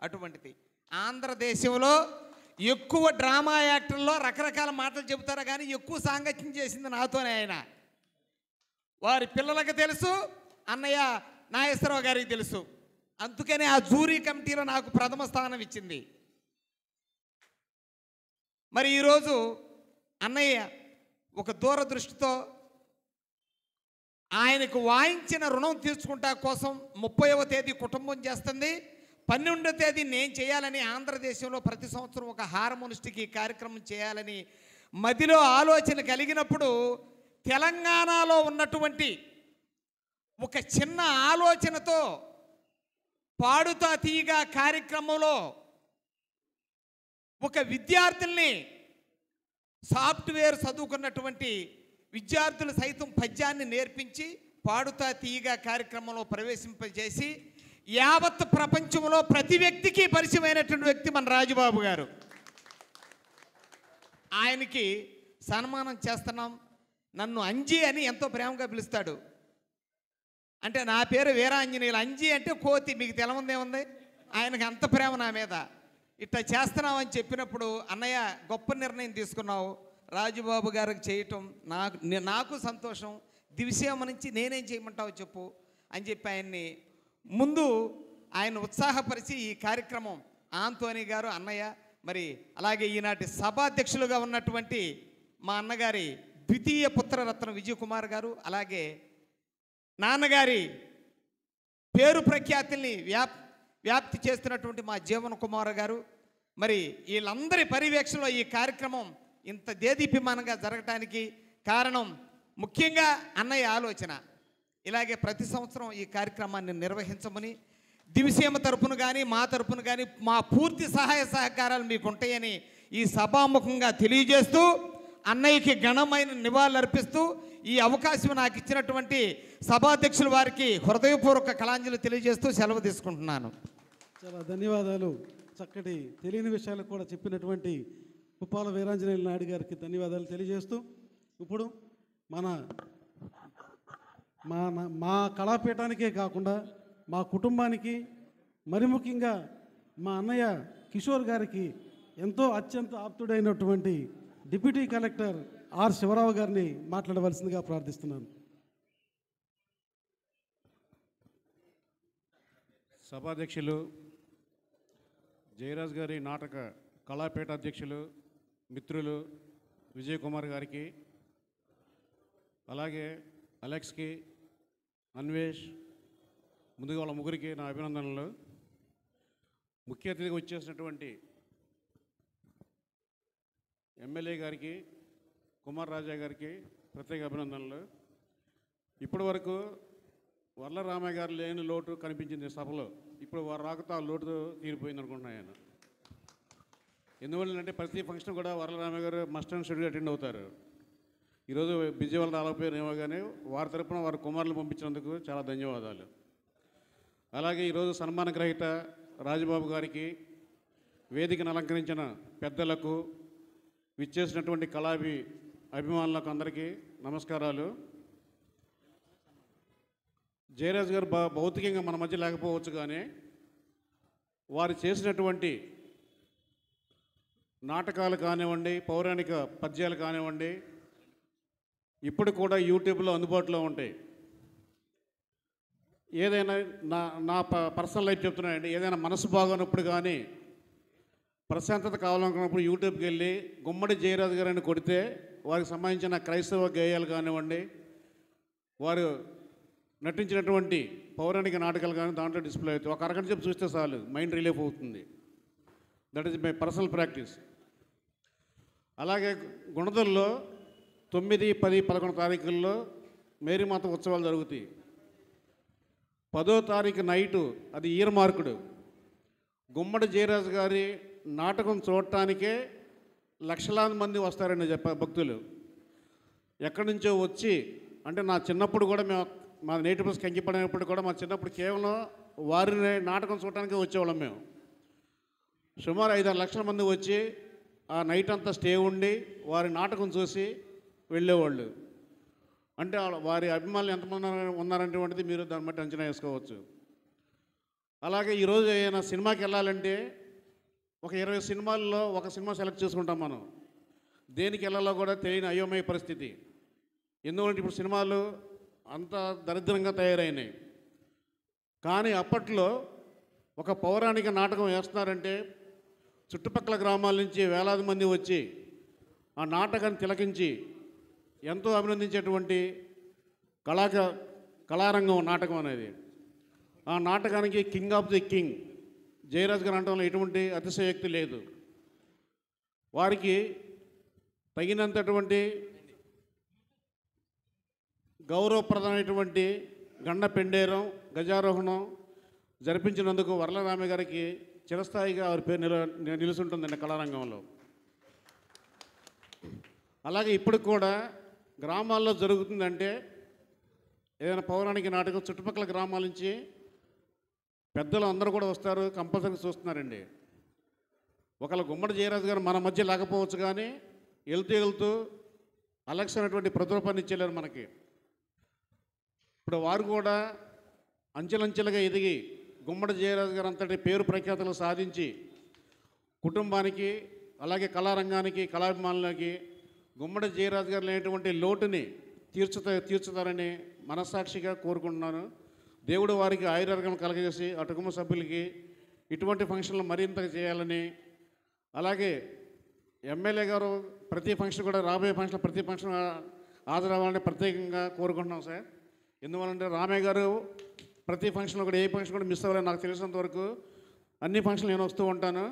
అటువంటిది. ఆంధ్రదేశంలో ఎక్కువ డ్రామా యాక్టర్లో రకరకాల మాటలు చెబుతారు, కానీ ఎక్కువ సాంగత్యం చేసింది నాతోనే ఆయన. వారి పిల్లలకు తెలుసు, అన్నయ్య నాగేశ్వరరావు గారికి తెలుసు. అందుకనే ఆ జూరీ కమిటీలో నాకు ప్రథమ స్థానం ఇచ్చింది. మరి ఈరోజు అన్నయ్య ఒక దూరదృష్టితో ఆయనకు వాయించిన రుణం తీర్చుకుంటా కోసం 30వ తేదీ కుటుంబం చేస్తుంది, 12వ తేదీ నేను చేయాలని, ఆంధ్రదేశంలో ప్రతి సంవత్సరం ఒక హార్మోనిస్ట్కి ఈ కార్యక్రమం చేయాలని మదిలో ఆలోచన కలిగినప్పుడు తెలంగాణలో ఉన్నటువంటి ఒక చిన్న ఆలోచనతో పాడుతా తీయగా కార్యక్రమంలో ఒక విద్యార్థుల్ని, సాఫ్ట్వేర్ చదువుకున్నటువంటి విద్యార్థులు సైతం పద్యాన్ని నేర్పించి పాడుతా తీయగా కార్యక్రమంలో ప్రవేశింపజేసి యావత్ ప్రపంచంలో ప్రతి వ్యక్తికి పరిచయమైనటువంటి వ్యక్తి మన రాజుబాబు గారు. ఆయనకి సన్మానం చేస్తున్నాం. నన్ను అంజీ అని ఎంతో ప్రేమగా పిలుస్తాడు. అంటే నా పేరు వీరాంజనేయులు, అంజీ అంటే కోతి, మీకు తెలవందేముంది. ఆయనకి అంత ప్రేమ నా మీద. ఇట్లా చేస్తున్నామని చెప్పినప్పుడు, అన్నయ్య గొప్ప నిర్ణయం తీసుకున్నావు, రాజుబాబు గారికి చేయటం నాకు సంతోషం, దివిసేమ నుంచి నేనేం చేయమంటావు చెప్పు అని చెప్పి ఆయన్ని ముందు ఆయన ఉత్సాహపరిచి ఈ కార్యక్రమం ఆంతోని గారు, అన్నయ్య, మరి అలాగే ఈనాటి సభాధ్యక్షులుగా ఉన్నటువంటి మా అన్నగారి ద్వితీయ పుత్రరత్న విజయ్ కుమార్ గారు, అలాగే నాన్నగారి పేరు ప్రఖ్యాతుల్ని వ్యాప్తి చేస్తున్నటువంటి మా జీవన్ కుమార్ గారు, మరి వీళ్ళందరి పర్యవేక్షణలో ఈ కార్యక్రమం ఇంత దేదీప్యమానంగా జరగటానికి కారణం ముఖ్యంగా అన్నయ్య ఆలోచన. ఇలాగే ప్రతి సంవత్సరం ఈ కార్యక్రమాన్ని నిర్వహించమని, దివిసీమ తరపున కానీ మా తరపున కానీ మా పూర్తి సహాయ సహకారాలు మీకు ఉంటాయని ఈ సభాముఖంగా తెలియజేస్తూ, అన్నయ్యకి ఘనమైన నివాళులు అర్పిస్తూ, ఈ అవకాశం నాకు ఇచ్చినటువంటి సభాధ్యక్షుల వారికి హృదయపూర్వక కళాంజలి తెలియజేస్తూ సెలవు తీసుకుంటున్నాను. చాలా ధన్యవాదాలు. చక్కటి తెలియని విషయాలు కూడా చెప్పినటువంటి ఉప్పాల వీరాంజనేయులు నాయుడు గారికి ధన్యవాదాలు తెలియజేస్తూ, ఇప్పుడు మా కళాపీఠానికే కాకుండా మా కుటుంబానికి, మరి ముఖ్యంగా మా అన్నయ్య కిషోర్ గారికి ఎంతో అత్యంత ఆప్తుడైనటువంటి డిప్యూటీ కలెక్టర్ ఆర్ శివరావు గారిని మాట్లాడవలసిందిగా ప్రార్థిస్తున్నాను. సభాధ్యక్షులు, జయరాజ్ గారి నాటక కళాపీఠ అధ్యక్షులు, మిత్రులు విజయ్ కుమార్ గారికి, అలాగే అలెక్స్కి, అన్వేష్, ముందుగా వాళ్ళ ముగ్గురికి నా అభినందనలు. ముఖ్య అతిథిగా వచ్చేసినటువంటి ఎమ్మెల్యే గారికి, కుమార్ రాజా గారికి ప్రత్యేక అభినందనలు. ఇప్పటి వరకు వర్ల రామయ్య గారు లేని లోటు కనిపించింది సభలో. ఇప్పుడు వారు రాకతో ఆ లోటు తీరిపోయింది అనుకుంటున్నాను. ఎందువల్లంటే ప్రతి ఫంక్షన్ కూడా వర్ల రామయ్య గారు మస్ట్ అండ్ షుడ్గా అటెండ్ అవుతారు. ఈరోజు బిజీ వాళ్ళు రాలేకపోయారేమో కానీ వారి తరపున వారి కుమారులు పంపించినందుకు చాలా ధన్యవాదాలు. అలాగే ఈరోజు సన్మాన గ్రహీత రాజబాబు గారికి, వేదికను అలంకరించిన పెద్దలకు, విచ్చేసినటువంటి కళాభి అభిమానులకు అందరికీ నమస్కారాలు. జయరాజ్ గారు భౌతికంగా మన మధ్య లేకపోవచ్చు, కానీ వారు చేసినటువంటి నాటకాలు కానివ్వండి, పౌరాణిక పద్యాలు కానివ్వండి, ఇప్పుడు కూడా యూట్యూబ్లో అందుబాటులో ఉంటాయి. ఏదైనా నా పర్సనల్ లైఫ్ చెప్తున్నానండి, ఏదైనా మనసు బాగోనప్పుడు కానీ ప్రశాంతత కావాలనుకున్నప్పుడు యూట్యూబ్కి వెళ్ళి గుమ్మడి జయరాజు గారిని కొడితే వారికి సంబంధించిన క్రైస్తవ గేయాలు కానివ్వండి, వారు నటించినటువంటి పౌరాణిక నాటకాలు కానీ దాంట్లో డిస్ప్లే అవుతాయి. ఒక అరగంట చెప్పి చూస్తే చాలు, మైండ్ రిలీఫ్ అవుతుంది. That is my personal practice. అలాగే గుణదల్లో 9, 10, 11 తారీఖుల్లో మేరీమాత ఉత్సవాలు జరుగుతాయి. 10వ తారీఖు నైటు అది ఇయర్ మార్కుడు. గుమ్మడి జయరాజు గారి నాటకం చూడటానికే లక్షలాది మంది వస్తారండి భక్తులు. ఎక్కడి నుంచో వచ్చి, అంటే నా చిన్నప్పుడు కూడా మా నేటివ్ ప్లస్ కంకిపడినప్పుడు కూడా మా చిన్నప్పుడు కేవలం వారిని నాటకం చూడటానికే వచ్చేవాళ్ళం మేము. సుమారు 5-6 లక్షల మంది వచ్చి ఆ నైట్ అంతా స్టే ఉండి వారి నాటకం చూసి వెళ్ళేవాళ్ళు. అంటే వారి అభిమానులు ఎంతమంది ఉన్నారనేటువంటిది మీరు దాన్ని బట్టి అంచనా వేసుకోవచ్చు. అలాగే ఈరోజు ఏదైనా సినిమాకి వెళ్ళాలంటే ఒక 20 సినిమాల్లో ఒక సినిమా సెలెక్ట్ చేసుకుంటాం మనం. దేనికి వెళ్ళాలో కూడా తెలియని అయోమయ పరిస్థితి. ఎందుకంటే ఇప్పుడు సినిమాలు అంత దరిద్రంగా తయారైనాయి. కానీ అప్పట్లో ఒక పౌరాణిక నాటకం వేస్తున్నారంటే చుట్టుపక్కల గ్రామాల నుంచి వేలాది మంది వచ్చి ఆ నాటకాన్ని తిలకించి ఎంతో అభినందించేటువంటి కళారంగం నాటకం అనేది. ఆ నాటకానికి king of the king Jayaraj గారు అనడంలో ఎటువంటి అతిశయోక్తి లేదు. వారికి తగినంతటువంటి గౌరవప్రదమైనటువంటి గండ పెండేరం, గజారోహణం జరిపించినందుకు వరలరామయ్య గారికి చిరస్థాయిగా వారి పేరు నిలుసుంటుందండి కళారంగంలో. అలాగే ఇప్పుడు కూడా గ్రామాల్లో జరుగుతుందంటే ఏదైనా పౌరాణిక నాటకం చుట్టుపక్కల గ్రామాల నుంచి పెద్దలు అందరూ కూడా వస్తారు, కంపల్సరీ చూస్తున్నారండి. ఒకళ్ళ గుమ్మడి జయరాజు గారు మన మధ్య లేకపోవచ్చు, కానీ వెళ్తూ అలెక్స్ అనేటువంటి ప్రతిరూపాన్ని ఇచ్చేలేరు మనకి. ఇప్పుడు వారు కూడా అంచెలంచెలుగా ఎదిగి గుమ్మడి జయరాజు గారు అంతటి పేరు ప్రఖ్యాతులు సాధించి కుటుంబానికి, అలాగే కళారంగానికి, కళాభిమానులకి గుమ్మడి జయరాజు గారు లేనటువంటి లోటుని తీర్చుతారని మనస్సాక్షిగా కోరుకుంటున్నాను. దేవుడు వారికి ఆయురారోగ్యం కలగజేసి ఆ కుటుంబ సభ్యులకి ఇటువంటి ఫంక్షన్లు మరింతగా చేయాలని, అలాగే ఎమ్మెల్యే గారు ప్రతి ఫంక్షన్ కూడా రాబోయే ఫంక్షన్ ప్రతి ఫంక్షన్ హాజరవ్వాలని ప్రత్యేకంగా కోరుకుంటున్నాం సార్. ఎందువల్లంటే రామయ్య గారు ప్రతి ఫంక్షన్లో కూడా ఏ ఫంక్షన్ కూడా మిస్ అవ్వాలని నాకు తెలిసినంత వరకు అన్ని ఫంక్షన్లు నేను వస్తూ ఉంటాను.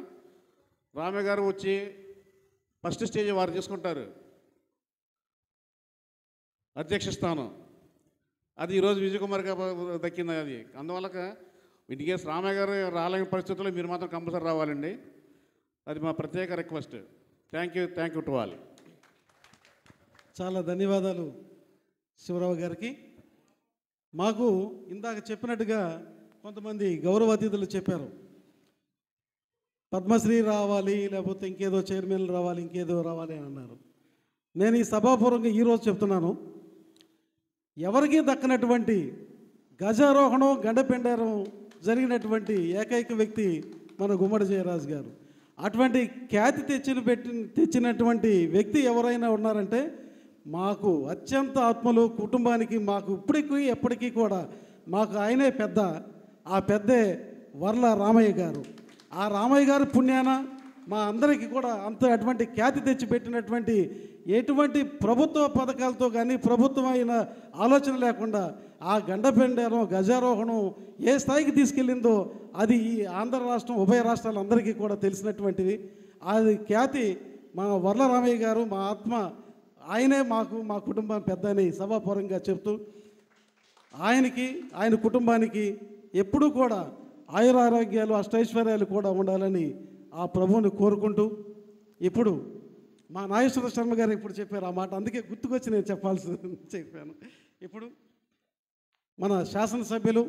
రామయ్య గారు వచ్చి ఫస్ట్ స్టేజ్ వారు తీసుకుంటారు అధ్యక్ష స్థానం. అది ఈరోజు విజయ్ కుమార్ గారు దక్కింది. అది అందువల్ల ఇన్ కేసు రామయ్య గారు రాలేని పరిస్థితుల్లో మీరు మాత్రం కంపల్సరీ రావాలండి. అది మా ప్రత్యేక request. Thank you to all. చాలా ధన్యవాదాలు శివరావు గారికి. మాకు ఇందాక చెప్పినట్టుగా కొంతమంది గౌరవ అతిథులు చెప్పారు, పద్మశ్రీ రావాలి, లేకపోతే ఇంకేదో చైర్మన్లు రావాలి, ఇంకేదో రావాలి అని అన్నారు. నేను ఈ సభాపూర్వకంగా ఈరోజు చెప్తున్నాను, ఎవరికీ దక్కనటువంటి గజారోహణం, గండపెండారం జరిగినటువంటి ఏకైక వ్యక్తి మన గుమ్మడి జయరాజు గారు. అటువంటి ఖ్యాతి తెచ్చినటువంటి వ్యక్తి ఎవరైనా ఉన్నారంటే మాకు అత్యంత ఆత్మలు, కుటుంబానికి మాకు ఇప్పటికీ ఎప్పటికీ కూడా మాకు ఆయనే పెద్ద. ఆ పెద్దే వర్ల రామయ్య గారు. ఆ రామయ్య గారి పుణ్యాన మా అందరికీ కూడా అటువంటి ఖ్యాతి తెచ్చిపెట్టినటువంటి ఎటువంటి ప్రభుత్వ పథకాలతో కానీ ప్రభుత్వమైన ఆలోచన లేకుండా ఆ గండపెండేరం గజారోహణం ఏ స్థాయికి తీసుకెళ్ళిందో అది ఈ ఆంధ్ర రాష్ట్రం ఉభయ రాష్ట్రాలందరికీ కూడా తెలిసినటువంటిది. అది ఖ్యాతి మా వర్ల రామయ్య గారు, మా ఆత్మ ఆయనే మాకు, మా కుటుంబం పెద్ద అని సభాపూర్వంగా చెప్తూ ఆయనకి, ఆయన కుటుంబానికి ఎప్పుడూ కూడా ఆయురారోగ్యాలు అష్టైశ్వర్యాలు కూడా ఉండాలని ఆ ప్రభువుని కోరుకుంటూ, ఇప్పుడు మా నాగేశ్వర శర్మ గారు ఇప్పుడు చెప్పారు ఆ మాట, అందుకే గుర్తుకొచ్చి నేను చెప్పాను. ఇప్పుడు మన శాసనసభ్యులు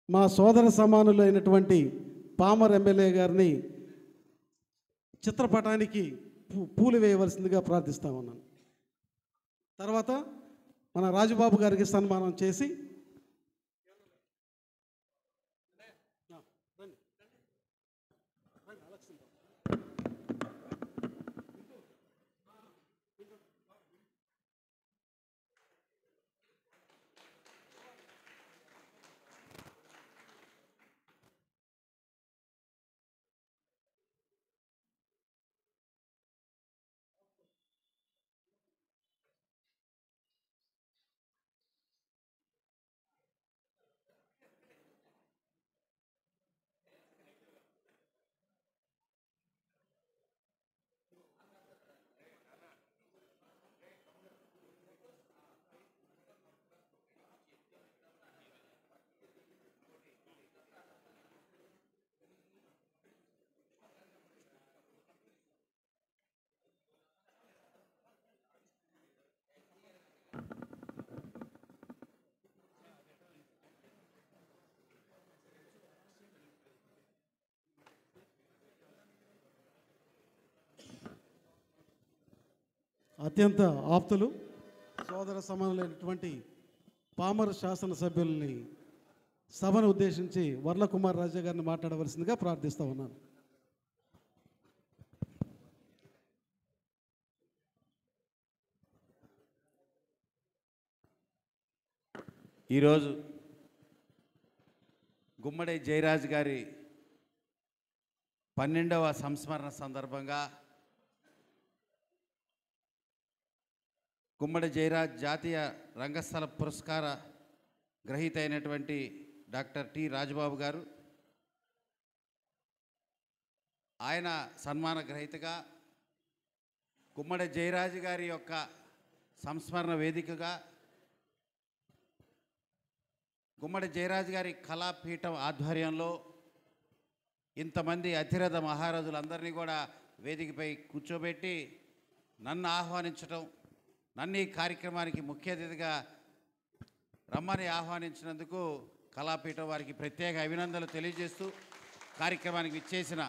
మా సోదర సమానులు అయినటువంటి పామర్ ఎమ్మెల్యే గారిని చిత్రపటానికి పూలు వేయవలసిందిగా ప్రార్థిస్తా ఉన్నాను. తర్వాత మన రాజుబాబు గారికి సన్మానం చేసి అత్యంత ఆప్తులు సోదర సమానులైనటువంటి పామర్ శాసనసభ్యుల్ని సభను ఉద్దేశించి వర్ల కుమార్ రాజా గారిని మాట్లాడవలసిందిగా ప్రార్థిస్తూ ఉన్నాను. ఈరోజు గుమ్మడి జయరాజ్ గారి 12వ సంస్మరణ సందర్భంగా గుమ్మడి జయరాజ్ జాతీయ రంగస్థల పురస్కార గ్రహీత అయినటువంటి డాక్టర్ టి రాజబాబు గారు, ఆయన సన్మాన గ్రహీతగా గుమ్మడి జయరాజ్ గారి యొక్క సంస్మరణ వేదికగా గుమ్మడి జయరాజ్ గారి కళాపీఠం ఆధ్వర్యంలో ఇంతమంది అతిరథ మహారాజులందరినీ కూడా వేదికపై కూర్చోబెట్టి నన్ను ఆహ్వానించడం, నన్ను ఈ కార్యక్రమానికి ముఖ్య అతిథిగా రమ్మని ఆహ్వానించినందుకు కళాపీఠం వారికి ప్రత్యేక అభినందనలు తెలియజేస్తూ, కార్యక్రమానికి విచ్చేసిన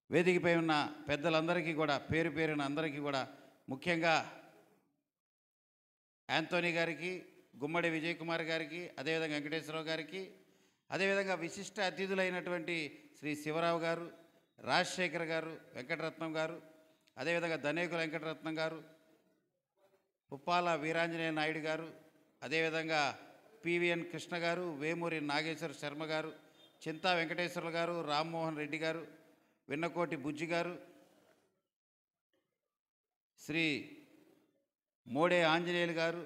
వేదికపై ఉన్న పెద్దలందరికీ కూడా పేరు పేరున అందరికీ కూడా, ముఖ్యంగా యాంటోనీ గారికి, గుమ్మడి విజయ్ కుమార్ గారికి, అదేవిధంగా వెంకటేశ్వరరావు గారికి, అదేవిధంగా విశిష్ట అతిథులైనటువంటి శ్రీ శివరావు గారు, రాజశేఖర్ గారు, వెంకటరత్నం గారు, అదేవిధంగా ధనేకుల వెంకటరత్నం గారు, పుప్పాల వీరాంజనేయ నాయుడు గారు, అదేవిధంగా పివిఎన్ కృష్ణ గారు, వేమూరి నాగేశ్వర శర్మ గారు, చింతా వెంకటేశ్వర గారు, రామ్మోహన్ రెడ్డి గారు, విన్నకోటి బుజ్జి గారు, శ్రీ మోడే ఆంజనేయులు గారు,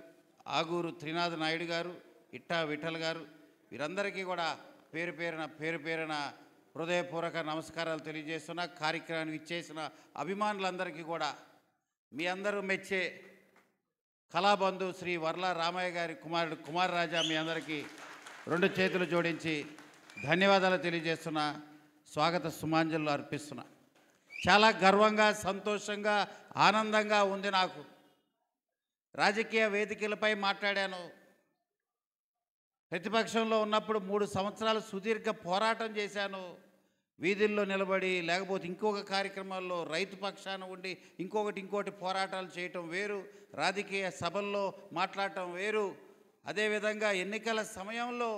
ఆగూరు త్రినాథ నాయుడు గారు, ఇట్టా విఠల్ గారు, వీరందరికీ కూడా పేరు పేరున హృదయపూర్వక నమస్కారాలు తెలియజేస్తున్నా. కార్యక్రమానికి ఇచ్చేసిన అభిమానులందరికీ కూడా మీ అందరూ మెచ్చే కళాబంధు శ్రీ వర్ల రామయ్య గారి కుమారుడు కుమార్ రాజా మీ అందరికీ 2 చేతులు జోడించి ధన్యవాదాలు తెలియజేస్తున్నా, స్వాగత సుమాంజలు అర్పిస్తున్నా. చాలా గర్వంగా, సంతోషంగా, ఆనందంగా ఉంది నాకు. రాజకీయ వేదికలపై మాట్లాడాను. ప్రతిపక్షంలో ఉన్నప్పుడు 3 సంవత్సరాలు సుదీర్ఘ పోరాటం చేశాను. వీధుల్లో నిలబడి, లేకపోతే ఇంకొక కార్యక్రమాల్లో రైతు పక్షాన ఉండి ఇంకోటి పోరాటాలు చేయటం వేరు, రాజకీయ సభల్లో మాట్లాడటం వేరు. అదేవిధంగా ఎన్నికల సమయంలో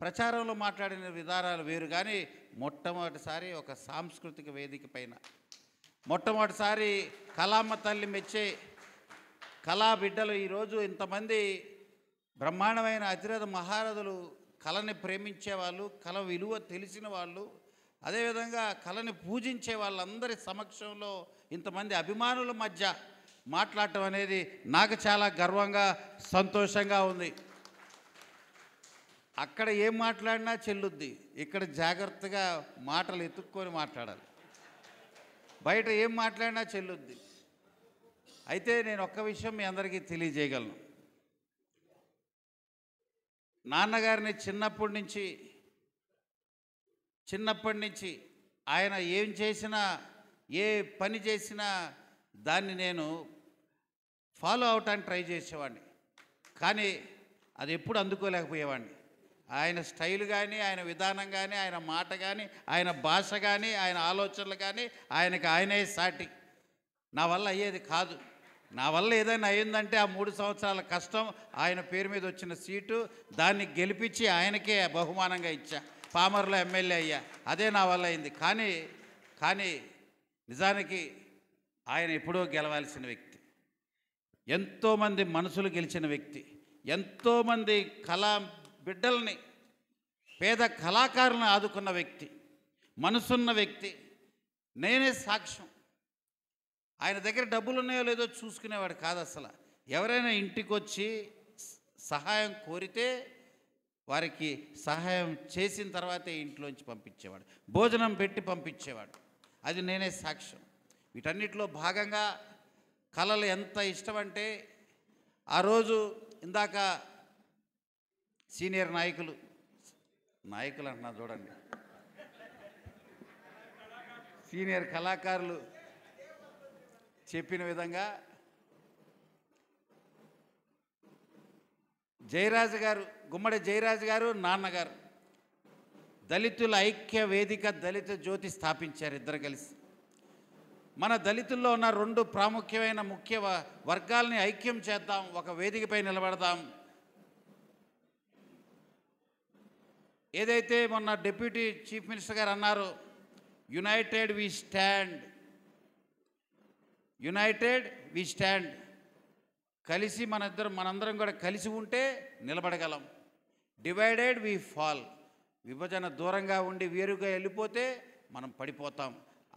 ప్రచారంలో మాట్లాడిన విధానాలు వేరు. కానీ మొట్టమొదటిసారి ఒక సాంస్కృతిక వేదిక పైన, మొట్టమొదటిసారి కళామ్మ తల్లి మెచ్చే కళా బిడ్డలు ఈరోజు ఇంతమంది బ్రహ్మాండమైన అతిరథ మహారథులు, కళని ప్రేమించేవాళ్ళు, కళ విలువ తెలిసిన వాళ్ళు, అదేవిధంగా కళని పూజించే వాళ్ళందరి సమక్షంలో ఇంతమంది అభిమానుల మధ్య మాట్లాడటం అనేది నాకు చాలా గర్వంగా సంతోషంగా ఉంది. అక్కడ ఏం మాట్లాడినా చెల్లుద్ది, ఇక్కడ జాగ్రత్తగా మాటలు ఎత్తుక్కొని మాట్లాడాలి. బయట ఏం మాట్లాడినా చెల్లుద్ది. అయితే నేను ఒక్క విషయం మీ అందరికీ తెలియజేయగలను. నాన్నగారిని చిన్నప్పటి నుంచి ఆయన ఏం చేసినా, ఏ పని చేసినా దాన్ని నేను ఫాలో అవటానికి ట్రై చేసేవాడిని. కానీ అది ఎప్పుడు అందుకోలేకపోయేవాడిని. ఆయన స్టైల్ కానీ, ఆయన విధానం కానీ, ఆయన మాట కానీ, ఆయన భాష కానీ, ఆయన ఆలోచనలు కానీ ఆయనకి ఆయనే సాటి. నా వల్ల అయ్యేది కాదు. నా వల్ల ఏదైనా అయ్యిందంటే ఆ 3 సంవత్సరాల కష్టం, ఆయన పేరు మీద వచ్చిన సీటు, దాన్ని గెలిపించి ఆయనకే బహుమానంగా ఇచ్చా. పామర్లో ఎమ్మెల్యే అయ్యా. అదే నా వల్ల అయింది. కానీ నిజానికి ఆయన ఎప్పుడో గెలవాల్సిన వ్యక్తి, ఎంతోమంది మనసులు గెలిచిన వ్యక్తి, ఎంతోమంది కళా బిడ్డల్ని, పేద కళాకారులను ఆదుకున్న వ్యక్తి, మనసున్న వ్యక్తి. నేనే సాక్ష్యం. ఆయన దగ్గర డబ్బులు ఉన్నాయో లేదో చూసుకునేవాడు కాదు అసలు. ఎవరైనా ఇంటికి వచ్చి సహాయం కోరితే వారికి సహాయం చేసిన తర్వాతే ఇంట్లోంచి పంపించేవాడు, భోజనం పెట్టి పంపించేవాడు. అది నేనే సాక్ష్యం. వీటన్నిటిలో భాగంగా కళలు ఎంత ఇష్టమంటే, ఆ రోజు ఇందాక సీనియర్ నాయకులు అంటున్నా చూడండి, సీనియర్ కళాకారులు చెప్పిన విధంగా జయరాజు గారు, గుమ్మడి జయరాజు గారు, నాన్నగారు దళితుల ఐక్య వేదిక, దళిత జ్యోతి స్థాపించారు ఇద్దరు కలిసి. మన దళితుల్లో ఉన్న 2 ప్రాముఖ్యమైన ముఖ్య వర్గాల్ని ఐక్యం చేద్దాం, ఒక వేదికపై నిలబడదాం. ఏదైతే మొన్న డిప్యూటీ చీఫ్ మినిస్టర్ గారు అన్నారు, united we stand, united we stand. కలిసి మనందరం కూడా కలిసి ఉంటే నిలబడగలం. డివైడెడ్ వి ఫాల్, విభజన దూరంగా ఉండి వేరుగా వెళ్ళిపోతే మనం పడిపోతాం.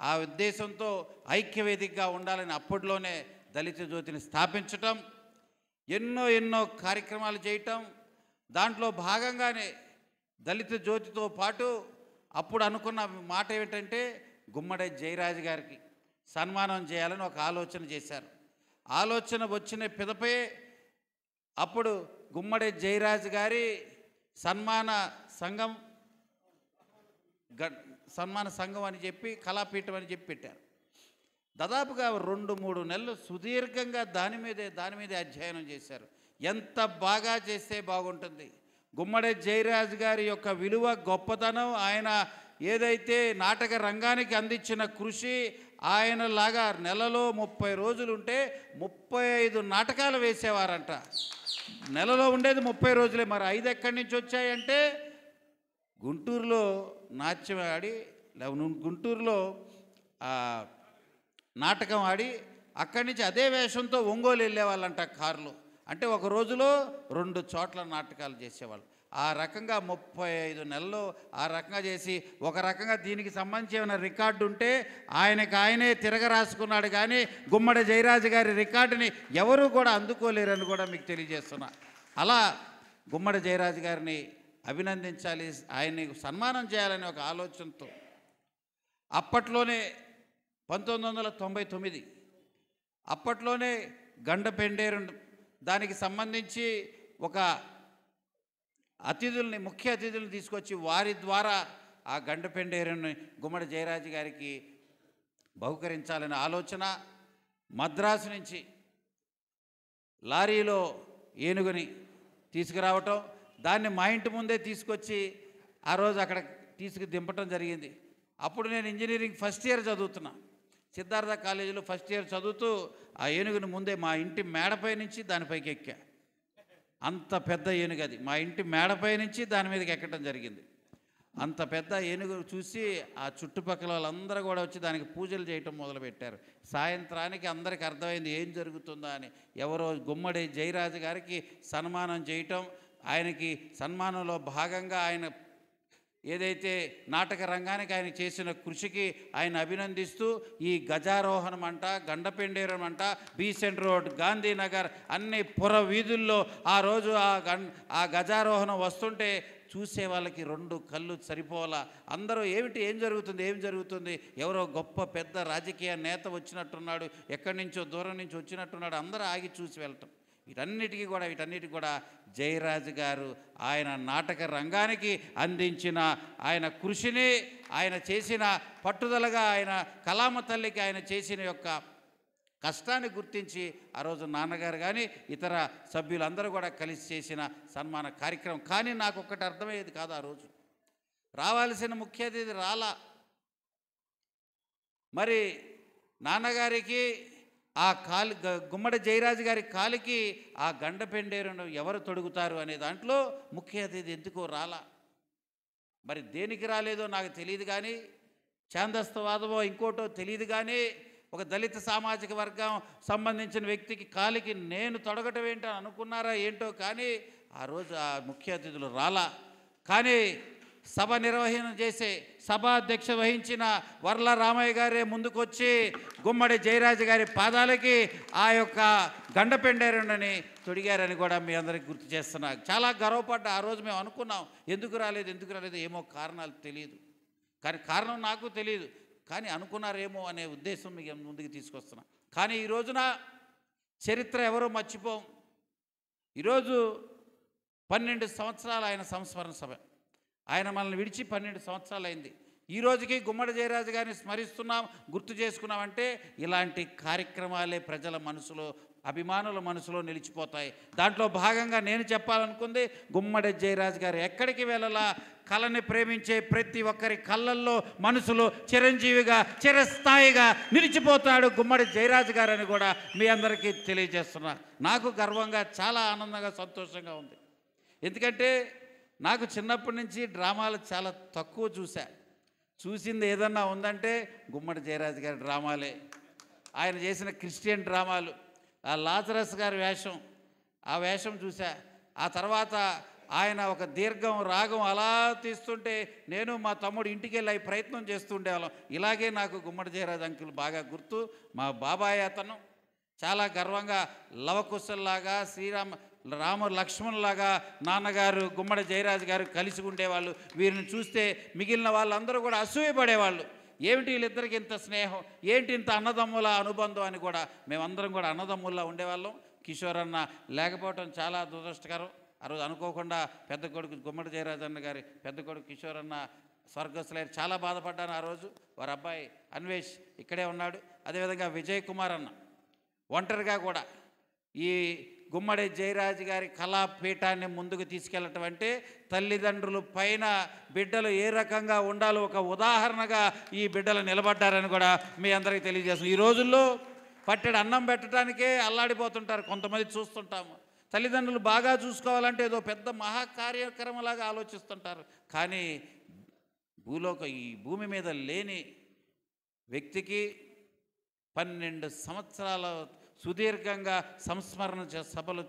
ఆ ఉద్దేశంతో ఐక్యవేదికగా ఉండాలని అప్పట్లోనే దళిత జ్యోతిని స్థాపించటం, ఎన్నో కార్యక్రమాలు చేయటం. దాంట్లో భాగంగానే దళిత జ్యోతితో పాటు అప్పుడు అనుకున్న మాట ఏమిటంటే, గుమ్మడి జయరాజు గారికి సన్మానం చేయాలని ఒక ఆలోచన చేశారు. ఆలోచన వచ్చిన పిదపే అప్పుడు గుమ్మడి జయరాజు గారి సన్మాన సంఘం అని చెప్పి, కళాపీఠం అని చెప్పి పెట్టారు. దాదాపుగా 2-3 నెలలు సుదీర్ఘంగా దాని మీదే అధ్యయనం చేశారు. ఎంత బాగా చేస్తే బాగుంటుంది, గుమ్మడి జయరాజు గారి యొక్క విలువ, గొప్పతనం, ఆయన ఏదైతే నాటక రంగానికి అందించిన కృషి, ఆయనలాగా నెలలో 30 రోజులు ఉంటే 35 నాటకాలు వేసేవారంట. నెలలో ఉండేది 30 రోజులే, మరి 5 ఎక్కడి నుంచి వచ్చాయంటే గుంటూరులో నాట్యం ఆడి, గుంటూరులో నాటకం ఆడి అక్కడి నుంచి అదే వేషంతో ఒంగోలు వెళ్ళేవాళ్ళంట కారులో. అంటే ఒక రోజులో 2 చోట్ల నాటకాలు చేసేవాళ్ళు. ఆ రకంగా 35 నెలల్లో ఆ రకంగా చేసి, ఒక రకంగా దీనికి సంబంధించి ఏమైనా రికార్డు ఉంటే ఆయనే తిరగరాసుకున్నాడు. కానీ గుమ్మడి జయరాజు గారి రికార్డుని ఎవరూ కూడా అందుకోలేరని కూడా మీకు తెలియజేస్తున్నా. అలా గుమ్మడి జయరాజు గారిని అభినందించాలి, ఆయన్ని సన్మానం చేయాలని ఒక ఆలోచనతో అప్పట్లోనే 1999 అప్పట్లోనే గండపెండేరు దానికి సంబంధించి ఒక ముఖ్య అతిథుల్ని తీసుకొచ్చి వారి ద్వారా ఆ గండపెండేరుని గుమ్మడి జయరాజు గారికి బహుకరించాలనే ఆలోచన. మద్రాసు నుంచి లారీలో ఏనుగుని తీసుకురావటం, దాన్ని మా ఇంటి ముందే తీసుకొచ్చి ఆ రోజు అక్కడ దింపటం జరిగింది. అప్పుడు నేను ఇంజనీరింగ్ ఫస్ట్ ఇయర్ చదువుతున్నా, సిద్ధార్థ కాలేజీలో ఫస్ట్ ఇయర్ చదువుతూ ఆ ఏనుగుని ముందే మా ఇంటి మేడపై నుంచి దానిపైకి ఎక్కా. అంత పెద్ద ఏనుగు అది, మా ఇంటి మేడపై నుంచి దాని మీదకి ఎక్కడం జరిగింది. అంత పెద్ద ఏనుగు చూసి ఆ చుట్టుపక్కల వాళ్ళందరూ కూడా వచ్చి దానికి పూజలు చేయటం మొదలుపెట్టారు. సాయంత్రానికి అందరికీ అర్థమైంది ఏం జరుగుతుందా అని. ఎవరో గుమ్మడి జయరాజు గారికి సన్మానం చేయటం, ఆయనకి సన్మానంలో భాగంగా ఆయన ఏదైతే నాటక రంగానికి ఆయన చేసిన కృషికి ఆయన అభినందిస్తూ ఈ గజారోహణం అంట, గండపెండేరం అంట, బీసెంట్ రోడ్, గాంధీనగర్ అన్ని పుర వీధుల్లో ఆ రోజు ఆ గజారోహణం వస్తుంటే చూసే వాళ్ళకి రెండు కళ్ళు సరిపోలా. అందరూ ఏం జరుగుతుంది, ఎవరో గొప్ప పెద్ద రాజకీయ నేత వచ్చినట్టున్నాడు, ఎక్కడి నుంచో దూరం నుంచి వచ్చినట్టున్నాడు, అందరూ ఆగి చూసి వెళ్ళటం. వీటన్నిటికీ కూడా జయరాజు గారు ఆయన నాటక రంగానికి అందించిన ఆయన కృషిని, ఆయన చేసిన పట్టుదలగా, ఆయన కళామ తల్లికి ఆయన చేసిన యొక్క కష్టాన్ని గుర్తించి ఆ రోజు నాన్నగారు కానీ ఇతర సభ్యులందరూ కూడా కలిసి చేసిన సన్మాన కార్యక్రమం. కానీ నాకు ఒక్కటి అర్థమయ్యేది కాదు, ఆ రోజు రావాల్సిన ముఖ్య అతిథి రాలా. మరి నాన్నగారికి ఆ గుమ్మడి జయరాజు గారి కాలికి ఆ గండపెండేరును ఎవరు తొడుగుతారు అనే దాంట్లో ముఖ్య అతిథి ఎందుకో రాలా. మరి దేనికి రాలేదో నాకు తెలియదు, కానీ ఛాందస్తవాదమో ఇంకోటో తెలియదు, కానీ ఒక దళిత సామాజిక వర్గం సంబంధించిన వ్యక్తికి కాలికి నేను తొడగటం ఏంటని అనుకున్నారా ఏంటో, కానీ ఆ రోజు ఆ ముఖ్య అతిథులు రాలా. కానీ సభ నిర్వహణ చేసే సభాధ్యక్ష వహించిన వర్ల రామయ్య గారే ముందుకొచ్చి గుమ్మడి జయరాజు గారి పాదాలకి ఆ యొక్క గండపెండేరుని తొడిగారని కూడా మీ అందరికీ గుర్తు చేస్తున్నా. చాలా గర్వపడ్డా. ఆ రోజు మేము అనుకున్నాం ఎందుకు రాలేదు ఏమో కారణాలు తెలియదు, కానీ కారణం నాకు తెలియదు, కానీ అనుకున్నారేమో అనే ఉద్దేశం మీకు ముందుకు తీసుకొస్తున్నా. కానీ ఈ రోజున చరిత్ర ఎవరో మర్చిపోం. ఈరోజు 12 సంవత్సరాలు ఆయన సంస్మరణ సభ. ఆయన మనల్ని విడిచి 12 సంవత్సరాలు అయింది. ఈ రోజుకి గుమ్మడి జయరాజు గారిని స్మరిస్తున్నాం, గుర్తు చేసుకున్నామంటే ఇలాంటి కార్యక్రమాలే ప్రజల మనసులో, అభిమానుల మనసులో నిలిచిపోతాయి. దాంట్లో భాగంగా నేను చెప్పాలనుకుంది, గుమ్మడి జయరాజు గారు ఎక్కడికి వెళ్ళాలా, కళని ప్రేమించే ప్రతి ఒక్కరి కళ్ళల్లో మనసులో చిరంజీవిగా చిరస్థాయిగా నిలిచిపోతాడు గుమ్మడి జయరాజు గారు అని కూడా మీ అందరికీ తెలియజేస్తున్నా. నాకు గర్వంగా, చాలా ఆనందంగా, సంతోషంగా ఉంది. ఎందుకంటే నాకు చిన్నప్పటి నుంచి డ్రామాలు చాలా తక్కువ చూసింది ఏదన్నా ఉందంటే గుమ్మడి జయరాజు గారి డ్రామాలే. ఆయన చేసిన క్రిస్టియన్ డ్రామాలు, ఆ లాజరస్ గారి వేషం, ఆ వేషం చూసా. ఆ తర్వాత ఆయన ఒక దీర్ఘం రాగం అలా తీస్తుంటే నేను మా తమ్ముడు ఇంటికి వెళ్ళి ప్రయత్నం చేస్తూ ఉండేవాళ్ళం. ఇలాగే నాకు గుమ్మడి జయరాజు అంకుల్ బాగా గుర్తు. మా బాబాయ్ అతను చాలా గర్వంగా లవకుశల్లాగా, రామ లక్ష్మణ్లాగా నాన్నగారు గుమ్మడి జయరాజు గారు కలిసి ఉండేవాళ్ళు. వీరిని చూస్తే మిగిలిన వాళ్ళందరూ కూడా అసూయపడేవాళ్ళు. ఏమిటి వీళ్ళిద్దరికి ఇంత స్నేహం, ఏంటి ఇంత అన్నదమ్ముల అనుబంధం అని కూడా మేమందరం కూడా అన్నదమ్ముల్లా ఉండేవాళ్ళం. కిషోర్ అన్న లేకపోవటం చాలా దురదృష్టకరం. ఆ రోజు అనుకోకుండా పెద్ద కొడుకు గుమ్మడి జయరాజు అన్న గారి పెద్ద కొడుకు కిషోర్ అన్న స్వర్గస్థులైన చాలా బాధపడ్డాను ఆ రోజు. వారి అబ్బాయి అన్వేష్ ఇక్కడే ఉన్నాడు. అదేవిధంగా విజయ్ కుమార్ అన్న ఒంటరిగా కూడా ఈ గుమ్మడి జయరాజు గారి కళాపీఠాన్ని ముందుకు తీసుకెళ్ళటం అంటే తల్లిదండ్రుల పైన బిడ్డలు ఏ రకంగా ఉండాలో ఒక ఉదాహరణగా ఈ బిడ్డలు నిలబడ్డారని కూడా మీ అందరికీ తెలియజేస్తున్నాం. ఈ రోజుల్లో పట్టెడు అన్నం పెట్టడానికే అల్లాడిపోతుంటారు కొంతమంది, చూస్తుంటాము. తల్లిదండ్రులు బాగా చూసుకోవాలంటే ఏదో పెద్ద మహాకార్యక్రమంలాగా ఆలోచిస్తుంటారు. కానీ ఈ భూమి మీద లేని వ్యక్తికి 12 సంవత్సరాల సుదీర్ఘంగా సంస్మరణ సభలు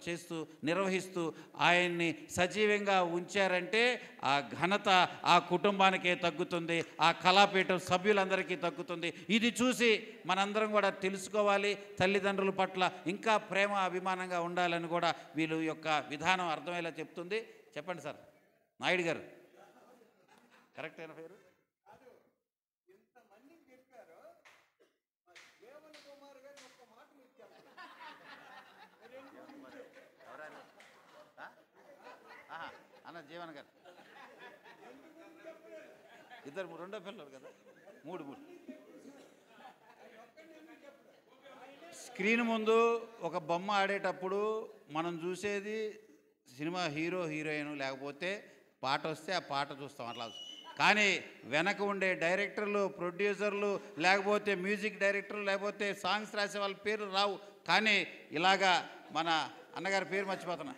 నిర్వహిస్తూ ఆయన్ని సజీవంగా ఉంచారంటే ఆ ఘనత ఆ కుటుంబానికే తగ్గుతుంది, ఆ కళాపీఠం సభ్యులందరికీ తగ్గుతుంది. ఇది చూసి మనందరం కూడా తెలుసుకోవాలి. తల్లిదండ్రుల పట్ల ఇంకా ప్రేమ, అభిమానంగా ఉండాలని కూడా వీళ్ళ యొక్క విధానం అర్థమయ్యేలా చెప్తుంది. చెప్పండి సార్. నాయుడు గారు కరెక్ట్ అయిన పేరు? అన్న జీవన్ గారు ఇద్దరు, రెండో పిల్లలు కదా, మూడు. స్క్రీన్ ముందు ఒక బొమ్మ ఆడేటప్పుడు మనం చూసేది సినిమా హీరో, హీరోయిన్, లేకపోతే పాట వస్తే ఆ పాట చూస్తాం అట్లా. కానీ వెనక ఉండే డైరెక్టర్లు, ప్రొడ్యూసర్లు, లేకపోతే మ్యూజిక్ డైరెక్టర్లు, లేకపోతే సాంగ్స్ రాసే వాళ్ళ పేరు రావు. కానీ ఇలాగా మన అన్నగారి పేరు మర్చిపోతున్నా,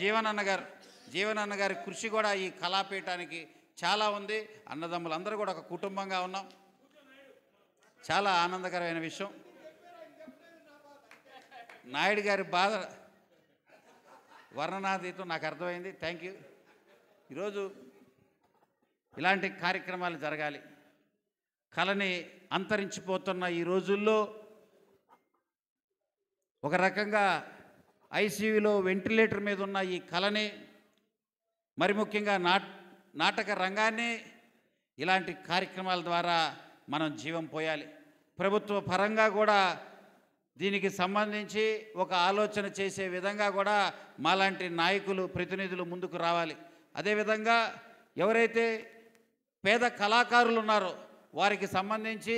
జీవన్ అన్నగారి కృషి కూడా ఈ కళాపీఠానికి చాలా ఉంది. అన్నదమ్ములు అందరూ కూడా ఒక కుటుంబంగా ఉన్నాం. చాలా ఆనందకరమైన విషయం. నాయుడు గారి బాధ వర్ణనాతీతం నాకు అర్థమైంది. Thank you. ఈరోజు ఇలాంటి కార్యక్రమాలు జరగాలి. కళని అంతరించిపోతున్న ఈ రోజుల్లో ఒక రకంగా ఐసీయూలో వెంటిలేటర్ మీద ఉన్న ఈ కళని, మరి ముఖ్యంగా నాటక రంగాన్ని ఇలాంటి కార్యక్రమాల ద్వారా మనం జీవం పోయాలి. ప్రభుత్వ పరంగా కూడా దీనికి సంబంధించి ఒక ఆలోచన చేసే విధంగా కూడా మాలాంటి నాయకులు, ప్రతినిధులు ముందుకు రావాలి. అదేవిధంగా ఎవరైతే పేద కళాకారులు ఉన్నారో వారికి సంబంధించి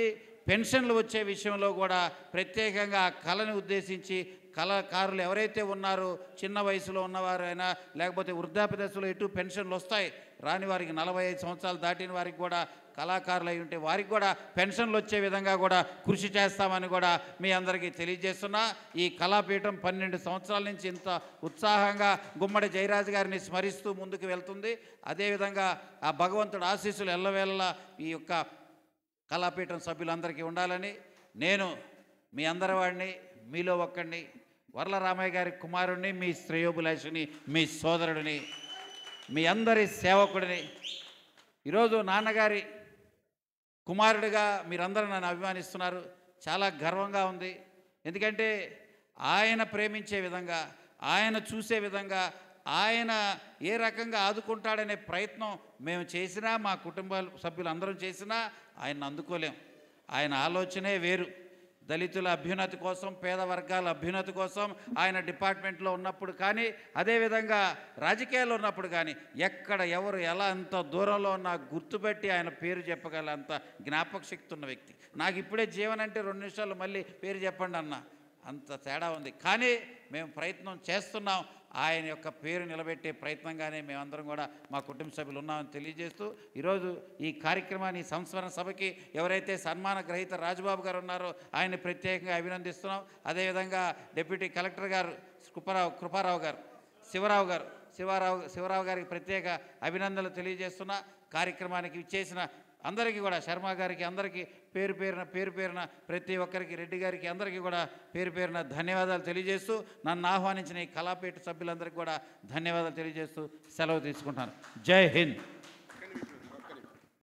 పెన్షన్లు వచ్చే విషయంలో కూడా ప్రత్యేకంగా కళని ఉద్దేశించి కళాకారులు ఎవరైతే ఉన్నారో, చిన్న వయసులో ఉన్నవారైనా లేకపోతే వృద్ధాప్య దశలో ఎటు పెన్షన్లు వస్తాయి, రాని వారికి 45 సంవత్సరాలు దాటిన వారికి కూడా కళాకారులు అయి ఉంటే వారికి కూడా పెన్షన్లు వచ్చే విధంగా కూడా కృషి చేస్తామని కూడా మీ అందరికీ తెలియజేస్తున్నా. ఈ కళాపీఠం 12 సంవత్సరాల నుంచి ఇంత ఉత్సాహంగా గుమ్మడి జయరాజు గారిని స్మరిస్తూ ముందుకు వెళ్తుంది. అదేవిధంగా ఆ భగవంతుడు ఆశీస్సులు ఎల్లవేళలా ఈ యొక్క కళాపీఠం సభ్యులందరికీ ఉండాలని, నేను మీ అందరి వాడిని, మీలో ఒక్కడిని, వర్ల రామయ్య గారి కుమారుడిని, మీ శ్రేయోభిలాషిని, మీ సోదరుడిని, మీ అందరి సేవకుడిని, ఈరోజు నాన్నగారి కుమారుడిగా మీరందరూ నన్ను అభిమానిస్తున్నారు. చాలా గర్వంగా ఉంది. ఎందుకంటే ఆయన ప్రేమించే విధంగా, ఆయన చూసే విధంగా, ఆయన ఏ రకంగా ఆదుకుంటాడనే ప్రయత్నం మేము చేసినా, మా కుటుంబ సభ్యులు అందరం చేసినా ఆయన అందుకోలేం. ఆయన ఆలోచనే వేరు. దళితుల అభ్యున్నతి కోసం, పేద వర్గాల అభ్యున్నతి కోసం ఆయన డిపార్ట్మెంట్లో ఉన్నప్పుడు కానీ, అదేవిధంగా రాజకీయాల్లో ఉన్నప్పుడు కానీ ఎక్కడ ఎవరు ఎలా ఎంత దూరంలో ఉన్నా గుర్తుపెట్టి ఆయన పేరు చెప్పగల అంత జ్ఞాపక శక్తి ఉన్న వ్యక్తి. నాకు ఇప్పుడే జీవన్ అంటే 2 నిమిషాలు మళ్ళీ పేరు చెప్పండి అన్న, అంత తేడా ఉంది. కానీ మేము ప్రయత్నం చేస్తున్నాం. ఆయన యొక్క పేరు నిలబెట్టే ప్రయత్నంగానే మేమందరం కూడా మా కుటుంబ సభ్యులు ఉన్నామని తెలియజేస్తూ, ఈరోజు ఈ కార్యక్రమాన్ని, సంస్మరణ సభకి ఎవరైతే సన్మాన గ్రహీత రాజుబాబు గారు ఉన్నారో ఆయన్ని ప్రత్యేకంగా అభినందిస్తున్నాం. అదేవిధంగా డిప్యూటీ కలెక్టర్ గారు కృపారావు గారు, శివరావు గారికి ప్రత్యేక అభినందనలు తెలియజేస్తున్నా. కార్యక్రమానికి ఇచ్చేసిన అందరికీ కూడా, శర్మ గారికి అందరికీ పేరు పేరున ప్రతి ఒక్కరికి, రెడ్డి గారికి అందరికీ కూడా పేరు పేరున ధన్యవాదాలు తెలియజేస్తూ, నన్ను ఆహ్వానించిన ఈ కళాపీఠ సభ్యులందరికీ కూడా ధన్యవాదాలు తెలియజేస్తూ సెలవు తీసుకుంటాను. జై హింద్.